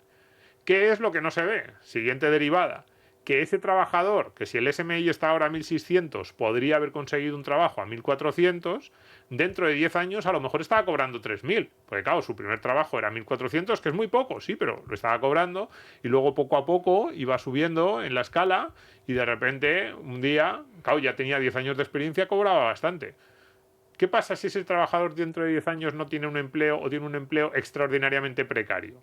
¿Qué es lo que no se ve? Siguiente derivada. Que ese trabajador, que si el SMI está ahora a 1.600, podría haber conseguido un trabajo a 1.400, dentro de 10 años a lo mejor estaba cobrando 3.000. Porque claro, su primer trabajo era 1.400, que es muy poco, sí, pero lo estaba cobrando, y luego poco a poco iba subiendo en la escala, y de repente, un día, claro, ya tenía 10 años de experiencia, cobraba bastante. ¿Qué pasa si ese trabajador dentro de 10 años no tiene un empleo o tiene un empleo extraordinariamente precario?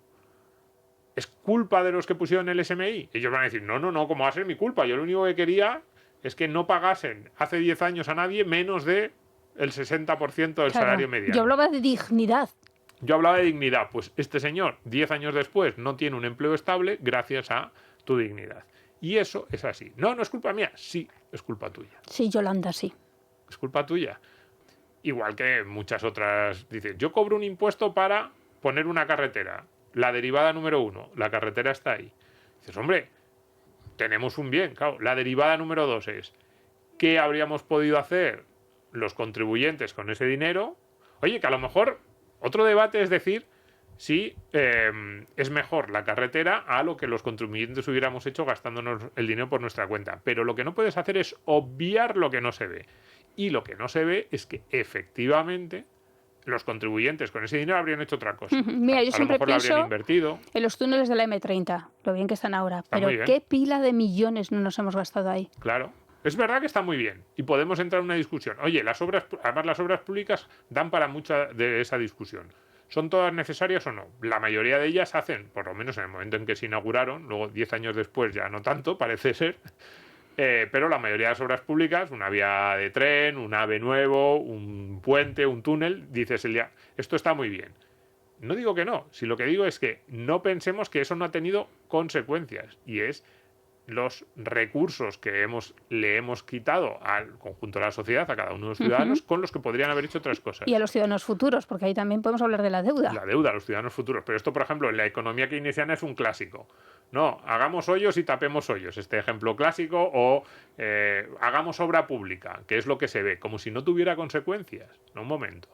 ¿Es culpa de los que pusieron el SMI? Ellos van a decir, no, ¿cómo va a ser mi culpa? Yo lo único que quería es que no pagasen hace 10 años a nadie menos de el 60% del salario mediano. Yo hablaba de dignidad. Yo hablaba de dignidad. Pues este señor, 10 años después, no tiene un empleo estable gracias a tu dignidad. Y eso es así. No es culpa mía. Sí, es culpa tuya. Sí, Yolanda, sí. Es culpa tuya. Igual que muchas otras. Dices, yo cobro un impuesto para poner una carretera. La derivada número 1, la carretera está ahí. Dices, hombre, tenemos un bien, claro. La derivada número 2 es, ¿qué habríamos podido hacer los contribuyentes con ese dinero? Oye, que a lo mejor otro debate es decir si es mejor la carretera a lo que los contribuyentes hubiéramos hecho gastándonos el dinero por nuestra cuenta. Pero lo que no puedes hacer es obviar lo que no se ve. Y lo que no se ve es que efectivamente los contribuyentes con ese dinero habrían hecho otra cosa. Mira, yo siempre a lo mejor la habrían pienso invertido. en los túneles de la M30, lo bien que están ahora. Está Pero muy bien. qué pila de millones no nos hemos gastado ahí. Claro. Es verdad que está muy bien y podemos entrar en una discusión. Oye, además las obras públicas dan para mucha de esa discusión. ¿Son todas necesarias o no? La mayoría de ellas hacen, por lo menos en el momento en que se inauguraron, luego 10 años después ya no tanto, parece ser, pero la mayoría de las obras públicas, una vía de tren, un AVE nuevo, un puente, un túnel, dices el día, esto está muy bien. No digo que no, si lo que digo es que no pensemos que eso no ha tenido consecuencias, y es los recursos que le hemos quitado al conjunto de la sociedad, a cada uno de los ciudadanos, con los que podrían haber hecho otras cosas. Y a los ciudadanos futuros, porque ahí también podemos hablar de la deuda. La deuda a los ciudadanos futuros. Pero esto, por ejemplo, en la economía keynesiana es un clásico. No, hagamos hoyos y tapemos hoyos. Este ejemplo clásico. O hagamos obra pública, que es lo que se ve, como si no tuviera consecuencias. No, un momento.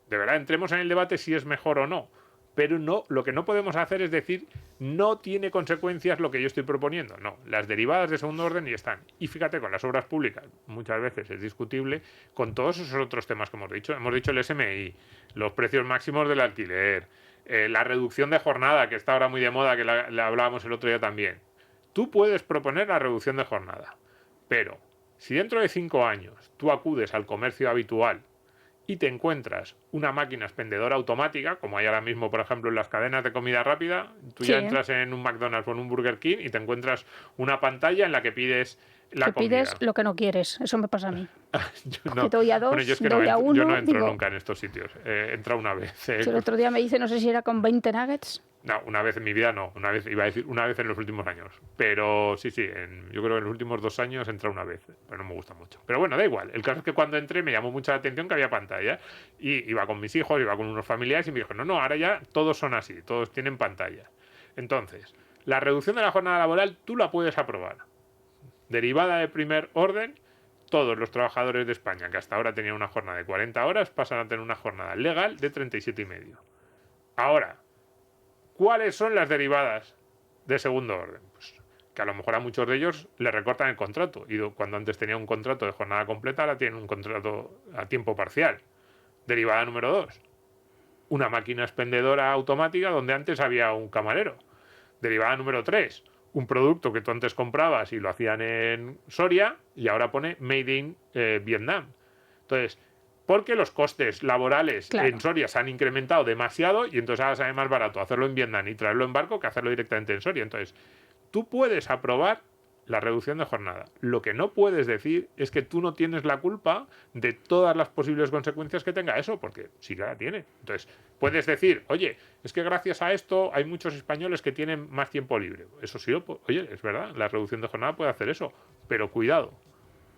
De verdad, entremos en el debate si es mejor o no. Pero no, lo que no podemos hacer es decir, no tiene consecuencias lo que yo estoy proponiendo. No, las derivadas de segundo orden y están. Y fíjate, con las obras públicas, muchas veces es discutible, con todos esos otros temas que hemos dicho. Hemos dicho el SMI, los precios máximos del alquiler, la reducción de jornada, que está ahora muy de moda, que la hablábamos el otro día también. Tú puedes proponer la reducción de jornada, pero si dentro de 5 años tú acudes al comercio habitual y te encuentras una máquina expendedora automática, como hay ahora mismo, por ejemplo, en las cadenas de comida rápida, tú ya entras en un McDonald's o en un Burger King y te encuentras una pantalla en la que pides la comida. Pides lo que no quieres, eso me pasa a mí. Yo no. Que doy a 2, Bueno, yo es que doy a 1. yo no entro nunca en estos sitios. He entrado una vez. El otro día me dice, no sé si era con 20 nuggets. No, una vez en mi vida no. Una vez, iba a decir una vez en los últimos años. Pero sí, yo creo que en los últimos 2 años entré una vez. Pero no me gusta mucho. Pero bueno, da igual. El caso es que cuando entré me llamó mucha la atención que había pantalla. Y iba con mis hijos, iba con unos familiares y me dijo, no, ahora ya todos son así. Todos tienen pantalla. Entonces, la reducción de la jornada laboral tú la puedes aprobar. Derivada de primer orden, todos los trabajadores de España que hasta ahora tenían una jornada de 40 horas pasan a tener una jornada legal de 37,5. Ahora, ¿cuáles son las derivadas de segundo orden? Pues que a lo mejor a muchos de ellos les recortan el contrato. Y cuando antes tenía un contrato de jornada completa, ahora tienen un contrato a tiempo parcial. Derivada número 2. Una máquina expendedora automática donde antes había un camarero. Derivada número 3. Un producto que tú antes comprabas y lo hacían en Soria y ahora pone Made in Vietnam. Entonces, porque los costes laborales en Soria se han incrementado demasiado y entonces ahora sale más barato hacerlo en Vietnam y traerlo en barco que hacerlo directamente en Soria. Entonces, tú puedes aprobar la reducción de jornada. Lo que no puedes decir es que tú no tienes la culpa de todas las posibles consecuencias que tenga eso, porque sí que la tiene. Entonces, puedes decir, oye, es que gracias a esto hay muchos españoles que tienen más tiempo libre. Eso sí, oye, es verdad, la reducción de jornada puede hacer eso, pero cuidado.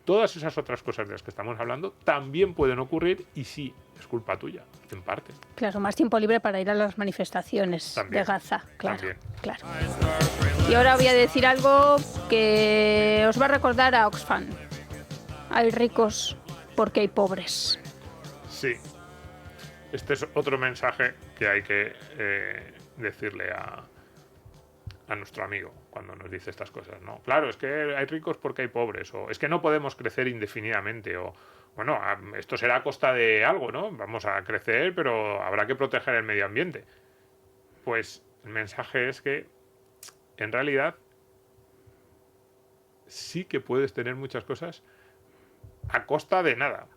Todas esas otras cosas de las que estamos hablando también pueden ocurrir y sí, es culpa tuya, en parte. Claro, más tiempo libre para ir a las manifestaciones También, de Gaza. Claro, también. claro. Y ahora voy a decir algo que os va a recordar a Oxfam. Hay ricos porque hay pobres. Sí. Este es otro mensaje que hay que decirle a nuestro amigo cuando nos dice estas cosas, ¿no? Claro, es que hay ricos porque hay pobres, o es que no podemos crecer indefinidamente, o bueno, esto será a costa de algo, ¿no? Vamos a crecer, pero habrá que proteger el medio ambiente. Pues el mensaje es que en realidad sí que puedes tener muchas cosas a costa de nada.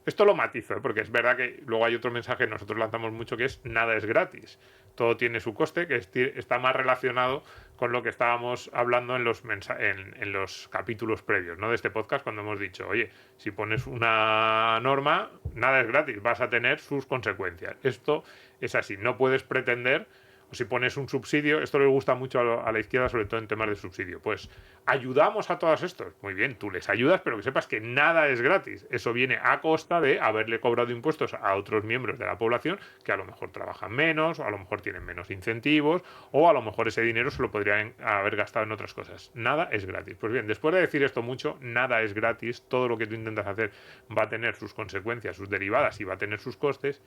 Esto lo matizo, ¿eh? Porque es verdad que luego hay otro mensaje que nosotros lanzamos mucho que es nada es gratis. Todo tiene su coste, que está más relacionado con lo que estábamos hablando en los capítulos previos, ¿no? De este podcast, cuando hemos dicho, oye, si pones una norma, nada es gratis, vas a tener sus consecuencias. Esto es así, no puedes pretender, o si pones un subsidio, esto le gusta mucho a la izquierda, sobre todo en temas de subsidio, pues ayudamos a todos estos. Muy bien, tú les ayudas, pero que sepas que nada es gratis. Eso viene a costa de haberle cobrado impuestos a otros miembros de la población que a lo mejor trabajan menos, o a lo mejor tienen menos incentivos, o a lo mejor ese dinero se lo podrían haber gastado en otras cosas. Nada es gratis. Pues bien, después de decir esto mucho, nada es gratis, todo lo que tú intentas hacer va a tener sus consecuencias, sus derivadas y va a tener sus costes.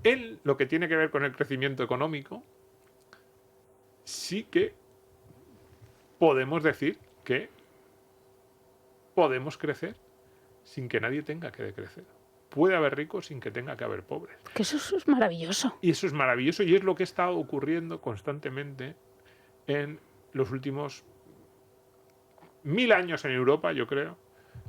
En lo que tiene que ver con el crecimiento económico, sí que podemos decir que podemos crecer sin que nadie tenga que decrecer. Puede haber ricos sin que tenga que haber pobres. Que eso es maravilloso. Y eso es maravilloso y es lo que está ocurriendo constantemente en los últimos 1000 años en Europa, yo creo.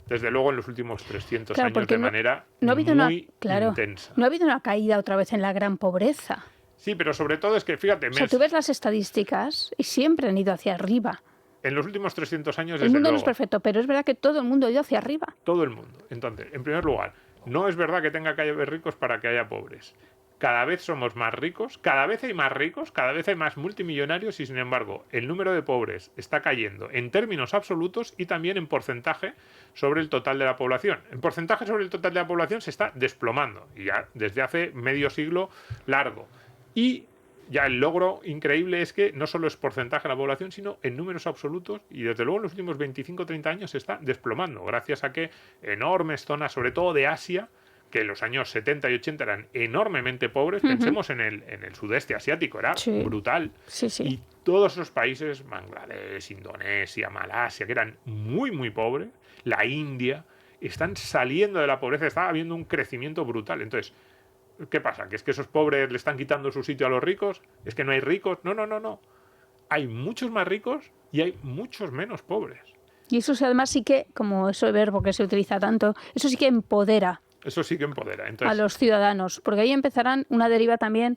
Desde luego en los últimos 300 años de manera muy intensa. No ha habido una caída otra vez en la gran pobreza. Sí, pero sobre todo es que, fíjate... O sea, tú ves las estadísticas y siempre han ido hacia arriba. En los últimos 300 años, el mundo no es perfecto, pero es verdad que todo el mundo ha ido hacia arriba. Todo el mundo. Entonces, en primer lugar, no es verdad que tenga que haber ricos para que haya pobres. Cada vez somos más ricos, cada vez hay más ricos, cada vez hay más multimillonarios y, sin embargo, el número de pobres está cayendo en términos absolutos y también en porcentaje sobre el total de la población. En porcentaje sobre el total de la población se está desplomando, y ya desde hace medio siglo largo. Y ya el logro increíble es que no solo es porcentaje de la población, sino en números absolutos, y desde luego en los últimos 25 o 30 años se está desplomando, gracias a que enormes zonas, sobre todo de Asia, que en los años 70 y 80 eran enormemente pobres, pensemos en el sudeste asiático, era brutal. Sí, sí. Y todos esos países, Bangladesh, Indonesia, Malasia, que eran muy, muy pobres, la India, están saliendo de la pobreza, está habiendo un crecimiento brutal. Entonces, ¿qué pasa? ¿Que es que esos pobres le están quitando su sitio a los ricos? ¿Es que no hay ricos? No. Hay muchos más ricos y hay muchos menos pobres. Y eso además sí que, como ese verbo que se utiliza tanto, eso sí que empodera. Eso sí que empodera. Entonces, a los ciudadanos, porque ahí empezarán una deriva también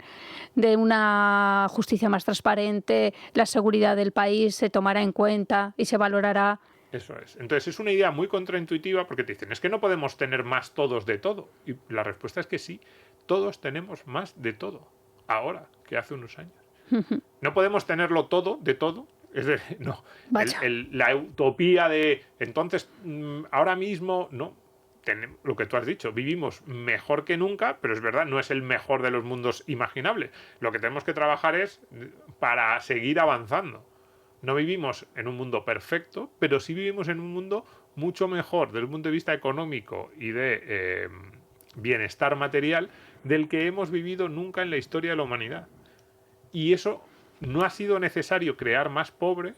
de una justicia más transparente, la seguridad del país se tomará en cuenta y se valorará. Eso es. Entonces es una idea muy contraintuitiva porque te dicen, es que no podemos tener más todos de todo. Y la respuesta es que sí, todos tenemos más de todo, ahora que hace unos años. No podemos tenerlo todo, de todo. Es decir, no. Vaya. La utopía de entonces, ahora mismo, no. Lo que tú has dicho, vivimos mejor que nunca, pero es verdad, no es el mejor de los mundos imaginables. Lo que tenemos que trabajar es para seguir avanzando. No vivimos en un mundo perfecto, pero sí vivimos en un mundo mucho mejor desde el punto de vista económico y de bienestar material del que hemos vivido nunca en la historia de la humanidad. Y eso no ha sido necesario crear más pobres,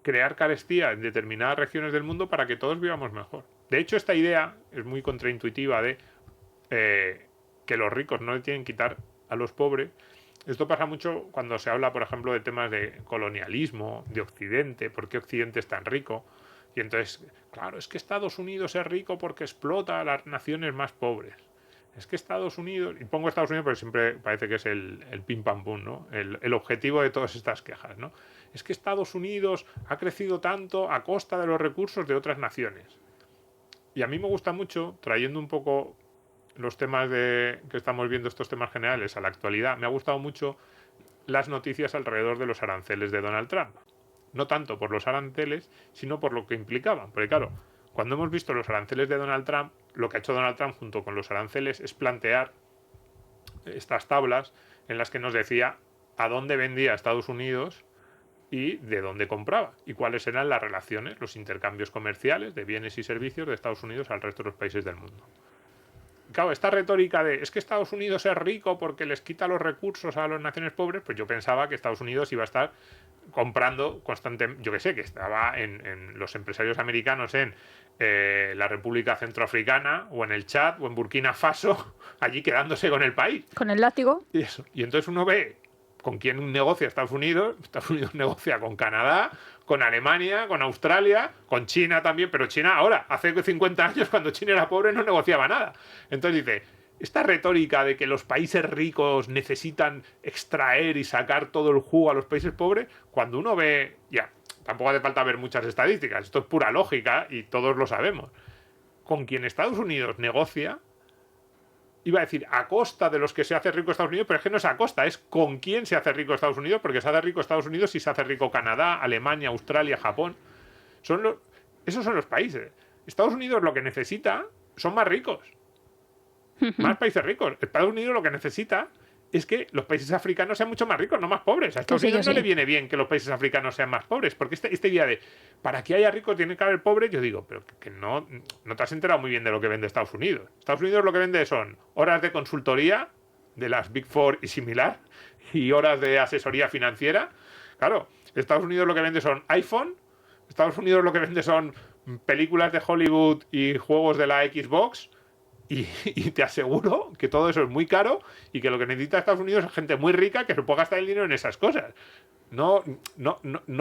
crear carestía en determinadas regiones del mundo para que todos vivamos mejor. De hecho, esta idea es muy contraintuitiva de que los ricos no le tienen que quitar a los pobres. Esto pasa mucho cuando se habla, por ejemplo, de temas de colonialismo, de Occidente, por qué Occidente es tan rico. Y entonces, claro, es que Estados Unidos es rico porque explota a las naciones más pobres. Es que Estados Unidos, y pongo Estados Unidos porque siempre parece que es el pim pam pum, ¿no? El objetivo de todas estas quejas, ¿no? Es que Estados Unidos ha crecido tanto a costa de los recursos de otras naciones. Y a mí me gusta mucho, trayendo un poco los temas que estamos viendo, estos temas generales, a la actualidad, me ha gustado mucho las noticias alrededor de los aranceles de Donald Trump. No tanto por los aranceles, sino por lo que implicaban. Porque claro, cuando hemos visto los aranceles de Donald Trump, lo que ha hecho Donald Trump junto con los aranceles es plantear estas tablas en las que nos decía a dónde vendía Estados Unidos y de dónde compraba, y cuáles eran las relaciones, los intercambios comerciales de bienes y servicios de Estados Unidos al resto de los países del mundo. Claro, esta retórica de es que Estados Unidos es rico porque les quita los recursos a las naciones pobres, pues yo pensaba que Estados Unidos iba a estar comprando constantemente, yo que sé, que estaba en los empresarios americanos en la República Centroafricana o en el Chad o en Burkina Faso, allí quedándose con el país. Con el látigo. Y eso. Y entonces uno ve con quién negocia Estados Unidos negocia con Canadá, con Alemania, con Australia, con China también, pero China ahora, hace 50 años cuando China era pobre no negociaba nada. Entonces dice, esta retórica de que los países ricos necesitan extraer y sacar todo el jugo a los países pobres, cuando uno ve, ya, tampoco hace falta ver muchas estadísticas, esto es pura lógica y todos lo sabemos, con quien Estados Unidos negocia, iba a decir a costa de los que se hace rico Estados Unidos, pero es que no es a costa, es con quién se hace rico Estados Unidos, porque se hace rico Estados Unidos y se hace rico Canadá, Alemania, Australia, Japón. Esos son los países. Estados Unidos lo que necesita son más ricos. Más países ricos. Estados Unidos lo que necesita es que los países africanos sean mucho más ricos, no más pobres. A Estados Unidos no le viene bien que los países africanos sean más pobres, porque esta idea de para que haya ricos tiene que haber pobres, yo digo, pero que no te has enterado muy bien de lo que vende Estados Unidos. Estados Unidos lo que vende son horas de consultoría de las Big Four y similar, y horas de asesoría financiera. Claro, Estados Unidos lo que vende son iPhone, Estados Unidos lo que vende son películas de Hollywood y juegos de la Xbox. Y te aseguro que todo eso es muy caro y que lo que necesita Estados Unidos es gente muy rica que se pueda gastar el dinero en esas cosas. No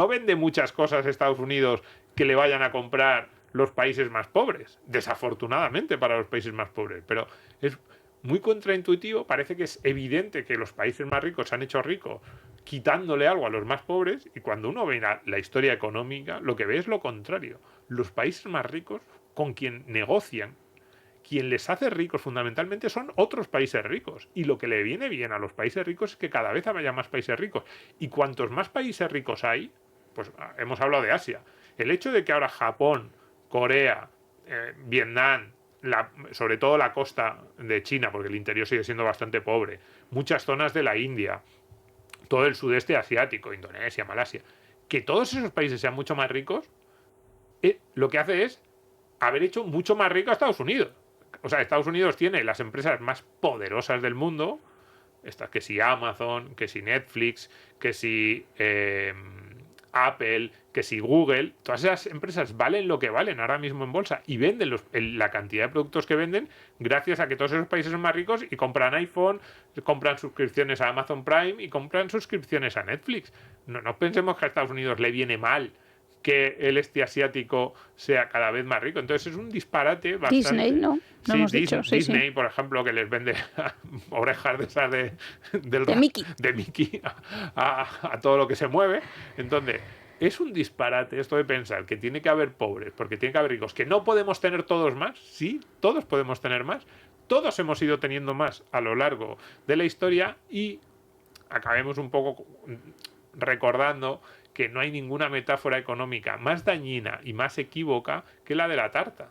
vende muchas cosas Estados Unidos que le vayan a comprar los países más pobres, desafortunadamente para los países más pobres. Pero es muy contraintuitivo, parece que es evidente que los países más ricos se han hecho ricos quitándole algo a los más pobres, y cuando uno ve la historia económica, lo que ve es lo contrario. Los países más ricos, con quien negocian, quien les hace ricos fundamentalmente son otros países ricos. Y lo que le viene bien a los países ricos es que cada vez haya más países ricos. Y cuantos más países ricos hay, pues hemos hablado de Asia. El hecho de que ahora Japón, Corea, Vietnam, sobre todo la costa de China, porque el interior sigue siendo bastante pobre, muchas zonas de la India, todo el sudeste asiático, Indonesia, Malasia, que todos esos países sean mucho más ricos, lo que hace es haber hecho mucho más rico a Estados Unidos. O sea, Estados Unidos tiene las empresas más poderosas del mundo, estas que si Amazon, que si Netflix, que si Apple, que si Google, todas esas empresas valen lo que valen ahora mismo en bolsa y venden la cantidad de productos que venden gracias a que todos esos países son más ricos y compran iPhone, compran suscripciones a Amazon Prime y compran suscripciones a Netflix. No pensemos que a Estados Unidos le viene mal que el este asiático sea cada vez más rico. Entonces es un disparate bastante... Disney, ¿no? Sí, hemos dicho, Disney, por ejemplo, que les vende orejas de esas de Mickey, de Mickey a todo lo que se mueve. Entonces, es un disparate esto de pensar que tiene que haber pobres, porque tiene que haber ricos, que no podemos tener todos más. Sí, todos podemos tener más. Todos hemos ido teniendo más a lo largo de la historia y acabemos un poco recordando que no hay ninguna metáfora económica más dañina y más equívoca que la de la tarta.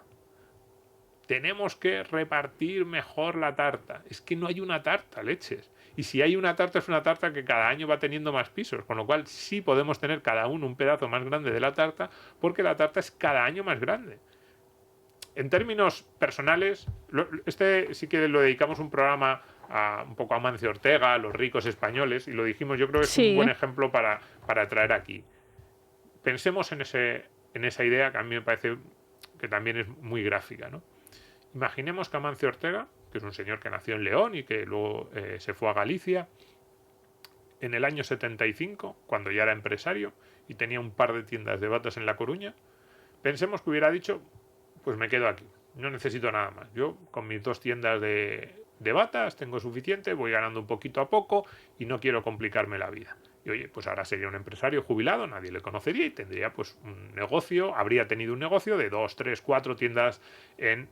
Tenemos que repartir mejor la tarta. Es que no hay una tarta, leches. Y si hay una tarta, es una tarta que cada año va teniendo más pisos, con lo cual sí podemos tener cada uno un pedazo más grande de la tarta, porque la tarta es cada año más grande. En términos personales, este sí que lo dedicamos un programa un poco a Amancio Ortega, a los ricos españoles, y lo dijimos, yo creo que es un buen ejemplo para traer aquí. Pensemos en esa idea que a mí me parece que también es muy gráfica, ¿no? Imaginemos que Amancio Ortega, que es un señor que nació en León y que luego se fue a Galicia, en el año 75, cuando ya era empresario y tenía un par de tiendas de batas en La Coruña, pensemos que hubiera dicho, pues me quedo aquí, no necesito nada más. Yo con mis 2 tiendas de batas tengo suficiente, voy ganando un poquito a poco y no quiero complicarme la vida. Y oye, pues ahora sería un empresario jubilado, nadie le conocería y tendría pues un negocio, habría tenido un negocio de 2, 3, 4 tiendas en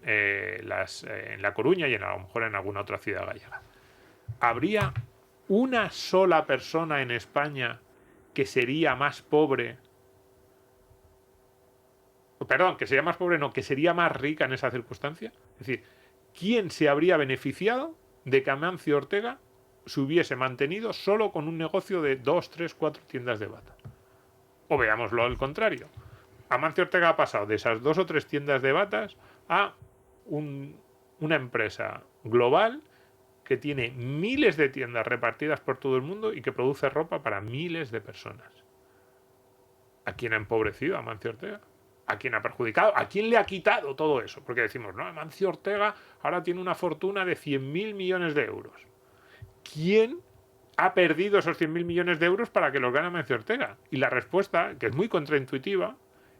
La Coruña y a lo mejor en alguna otra ciudad gallega. ¿Habría una sola persona en España que sería más pobre? Perdón, que sería más pobre, no, que sería más rica en esa circunstancia. Es decir, ¿quién se habría beneficiado de que Amancio Ortega se hubiese mantenido solo con un negocio de 2, 3, 4 tiendas de bata? O veámoslo al contrario. Amancio Ortega ha pasado de esas 2 o 3 tiendas de batas a una empresa global que tiene miles de tiendas repartidas por todo el mundo y que produce ropa para miles de personas. ¿A quién ha empobrecido Amancio Ortega? ¿A quién ha perjudicado? ¿A quién le ha quitado todo eso? Porque decimos, no, Amancio Ortega ahora tiene una fortuna de 100.000 millones de euros. ¿Quién ha perdido esos 100.000 millones de euros para que los gane Amancio Ortega? Y la respuesta, que es muy contraintuitiva,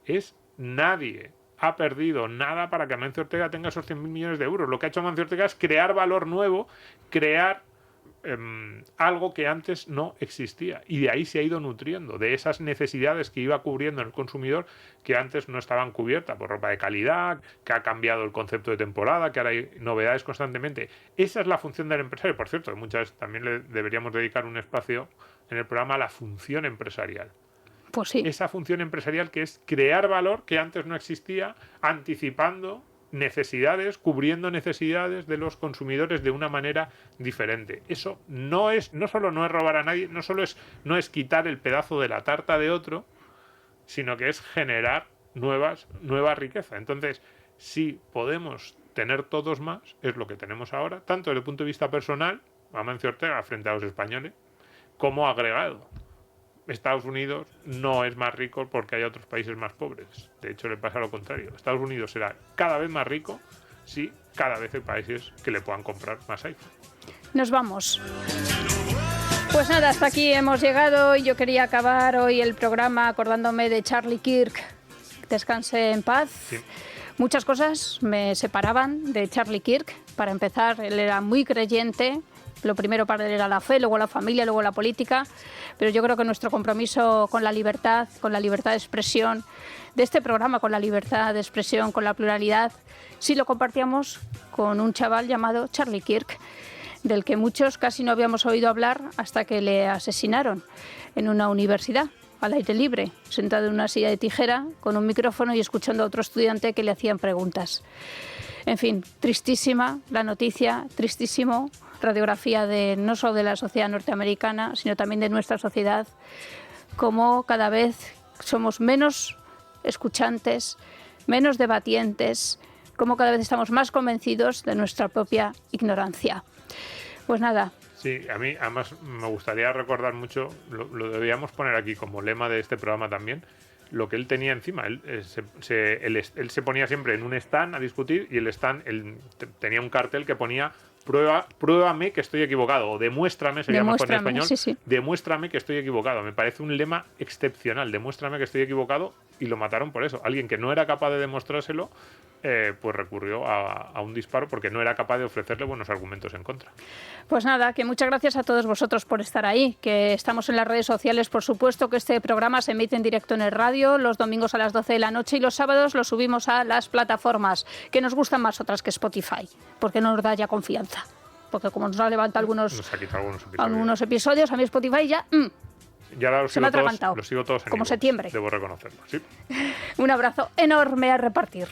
es nadie ha perdido nada para que Amancio Ortega tenga esos 100.000 millones de euros. Lo que ha hecho Amancio Ortega es crear valor nuevo, crear algo que antes no existía, y de ahí se ha ido nutriendo, de esas necesidades que iba cubriendo el consumidor que antes no estaban cubiertas, por ropa de calidad, que ha cambiado el concepto de temporada, que ahora hay novedades constantemente. Esa es la función del empresario. Por cierto, también le deberíamos dedicar un espacio en el programa a la función empresarial. Pues sí. Esa función empresarial que es crear valor que antes no existía, anticipando necesidades, cubriendo necesidades de los consumidores de una manera diferente. Eso no solo no es robar a nadie, no es quitar el pedazo de la tarta de otro, sino que es generar nueva riqueza. Entonces, si podemos tener todos más, es lo que tenemos ahora, tanto desde el punto de vista personal, Amancio Ortega frente a los españoles, como agregado. Estados Unidos no es más rico porque hay otros países más pobres. De hecho, le pasa lo contrario. Estados Unidos será cada vez más rico si cada vez hay países que le puedan comprar más iPhone. Nos vamos. Pues nada, hasta aquí hemos llegado y yo quería acabar hoy el programa acordándome de Charlie Kirk. Descanse en paz. Sí. Muchas cosas me separaban de Charlie Kirk. Para empezar, él era muy creyente. Lo primero para él era la fe, luego la familia, luego la política. Pero yo creo que nuestro compromiso con la libertad de expresión, de este programa, con la libertad de expresión, con la pluralidad, sí lo compartíamos con un chaval llamado Charlie Kirk, del que muchos casi no habíamos oído hablar hasta que le asesinaron en una universidad, al aire libre, sentado en una silla de tijera, con un micrófono y escuchando a otro estudiante que le hacían preguntas. En fin, tristísima la noticia, tristísimo, radiografía no solo de la sociedad norteamericana, sino también de nuestra sociedad, como cada vez somos menos escuchantes, menos debatientes, como cada vez estamos más convencidos de nuestra propia ignorancia. Pues nada. Sí, a mí además me gustaría recordar mucho, lo deberíamos poner aquí como lema de este programa también, lo que él tenía encima. Él se ponía siempre en un stand a discutir y el stand tenía un cartel que ponía pruébame que estoy equivocado, o demuéstrame, sería mejor en español, sí. Demuéstrame que estoy equivocado. Me parece un lema excepcional, demuéstrame que estoy equivocado, y lo mataron por eso. Alguien que no era capaz de demostrárselo, pues recurrió a un disparo porque no era capaz de ofrecerle buenos argumentos en contra. Pues nada, que muchas gracias a todos vosotros por estar ahí, que estamos en las redes sociales, por supuesto, que este programa se emite en directo en el radio los domingos a las 12 de la noche y los sábados lo subimos a las plataformas que nos gustan más otras que Spotify, porque no nos da ya confianza. porque como nos ha levantado Nos ha quitado algunos episodios, a mí Spotify ya... Y ahora se me ha atragantado. los sigo todos en como iVoox, septiembre. debo reconocerlo, sí. Un abrazo enorme a repartir.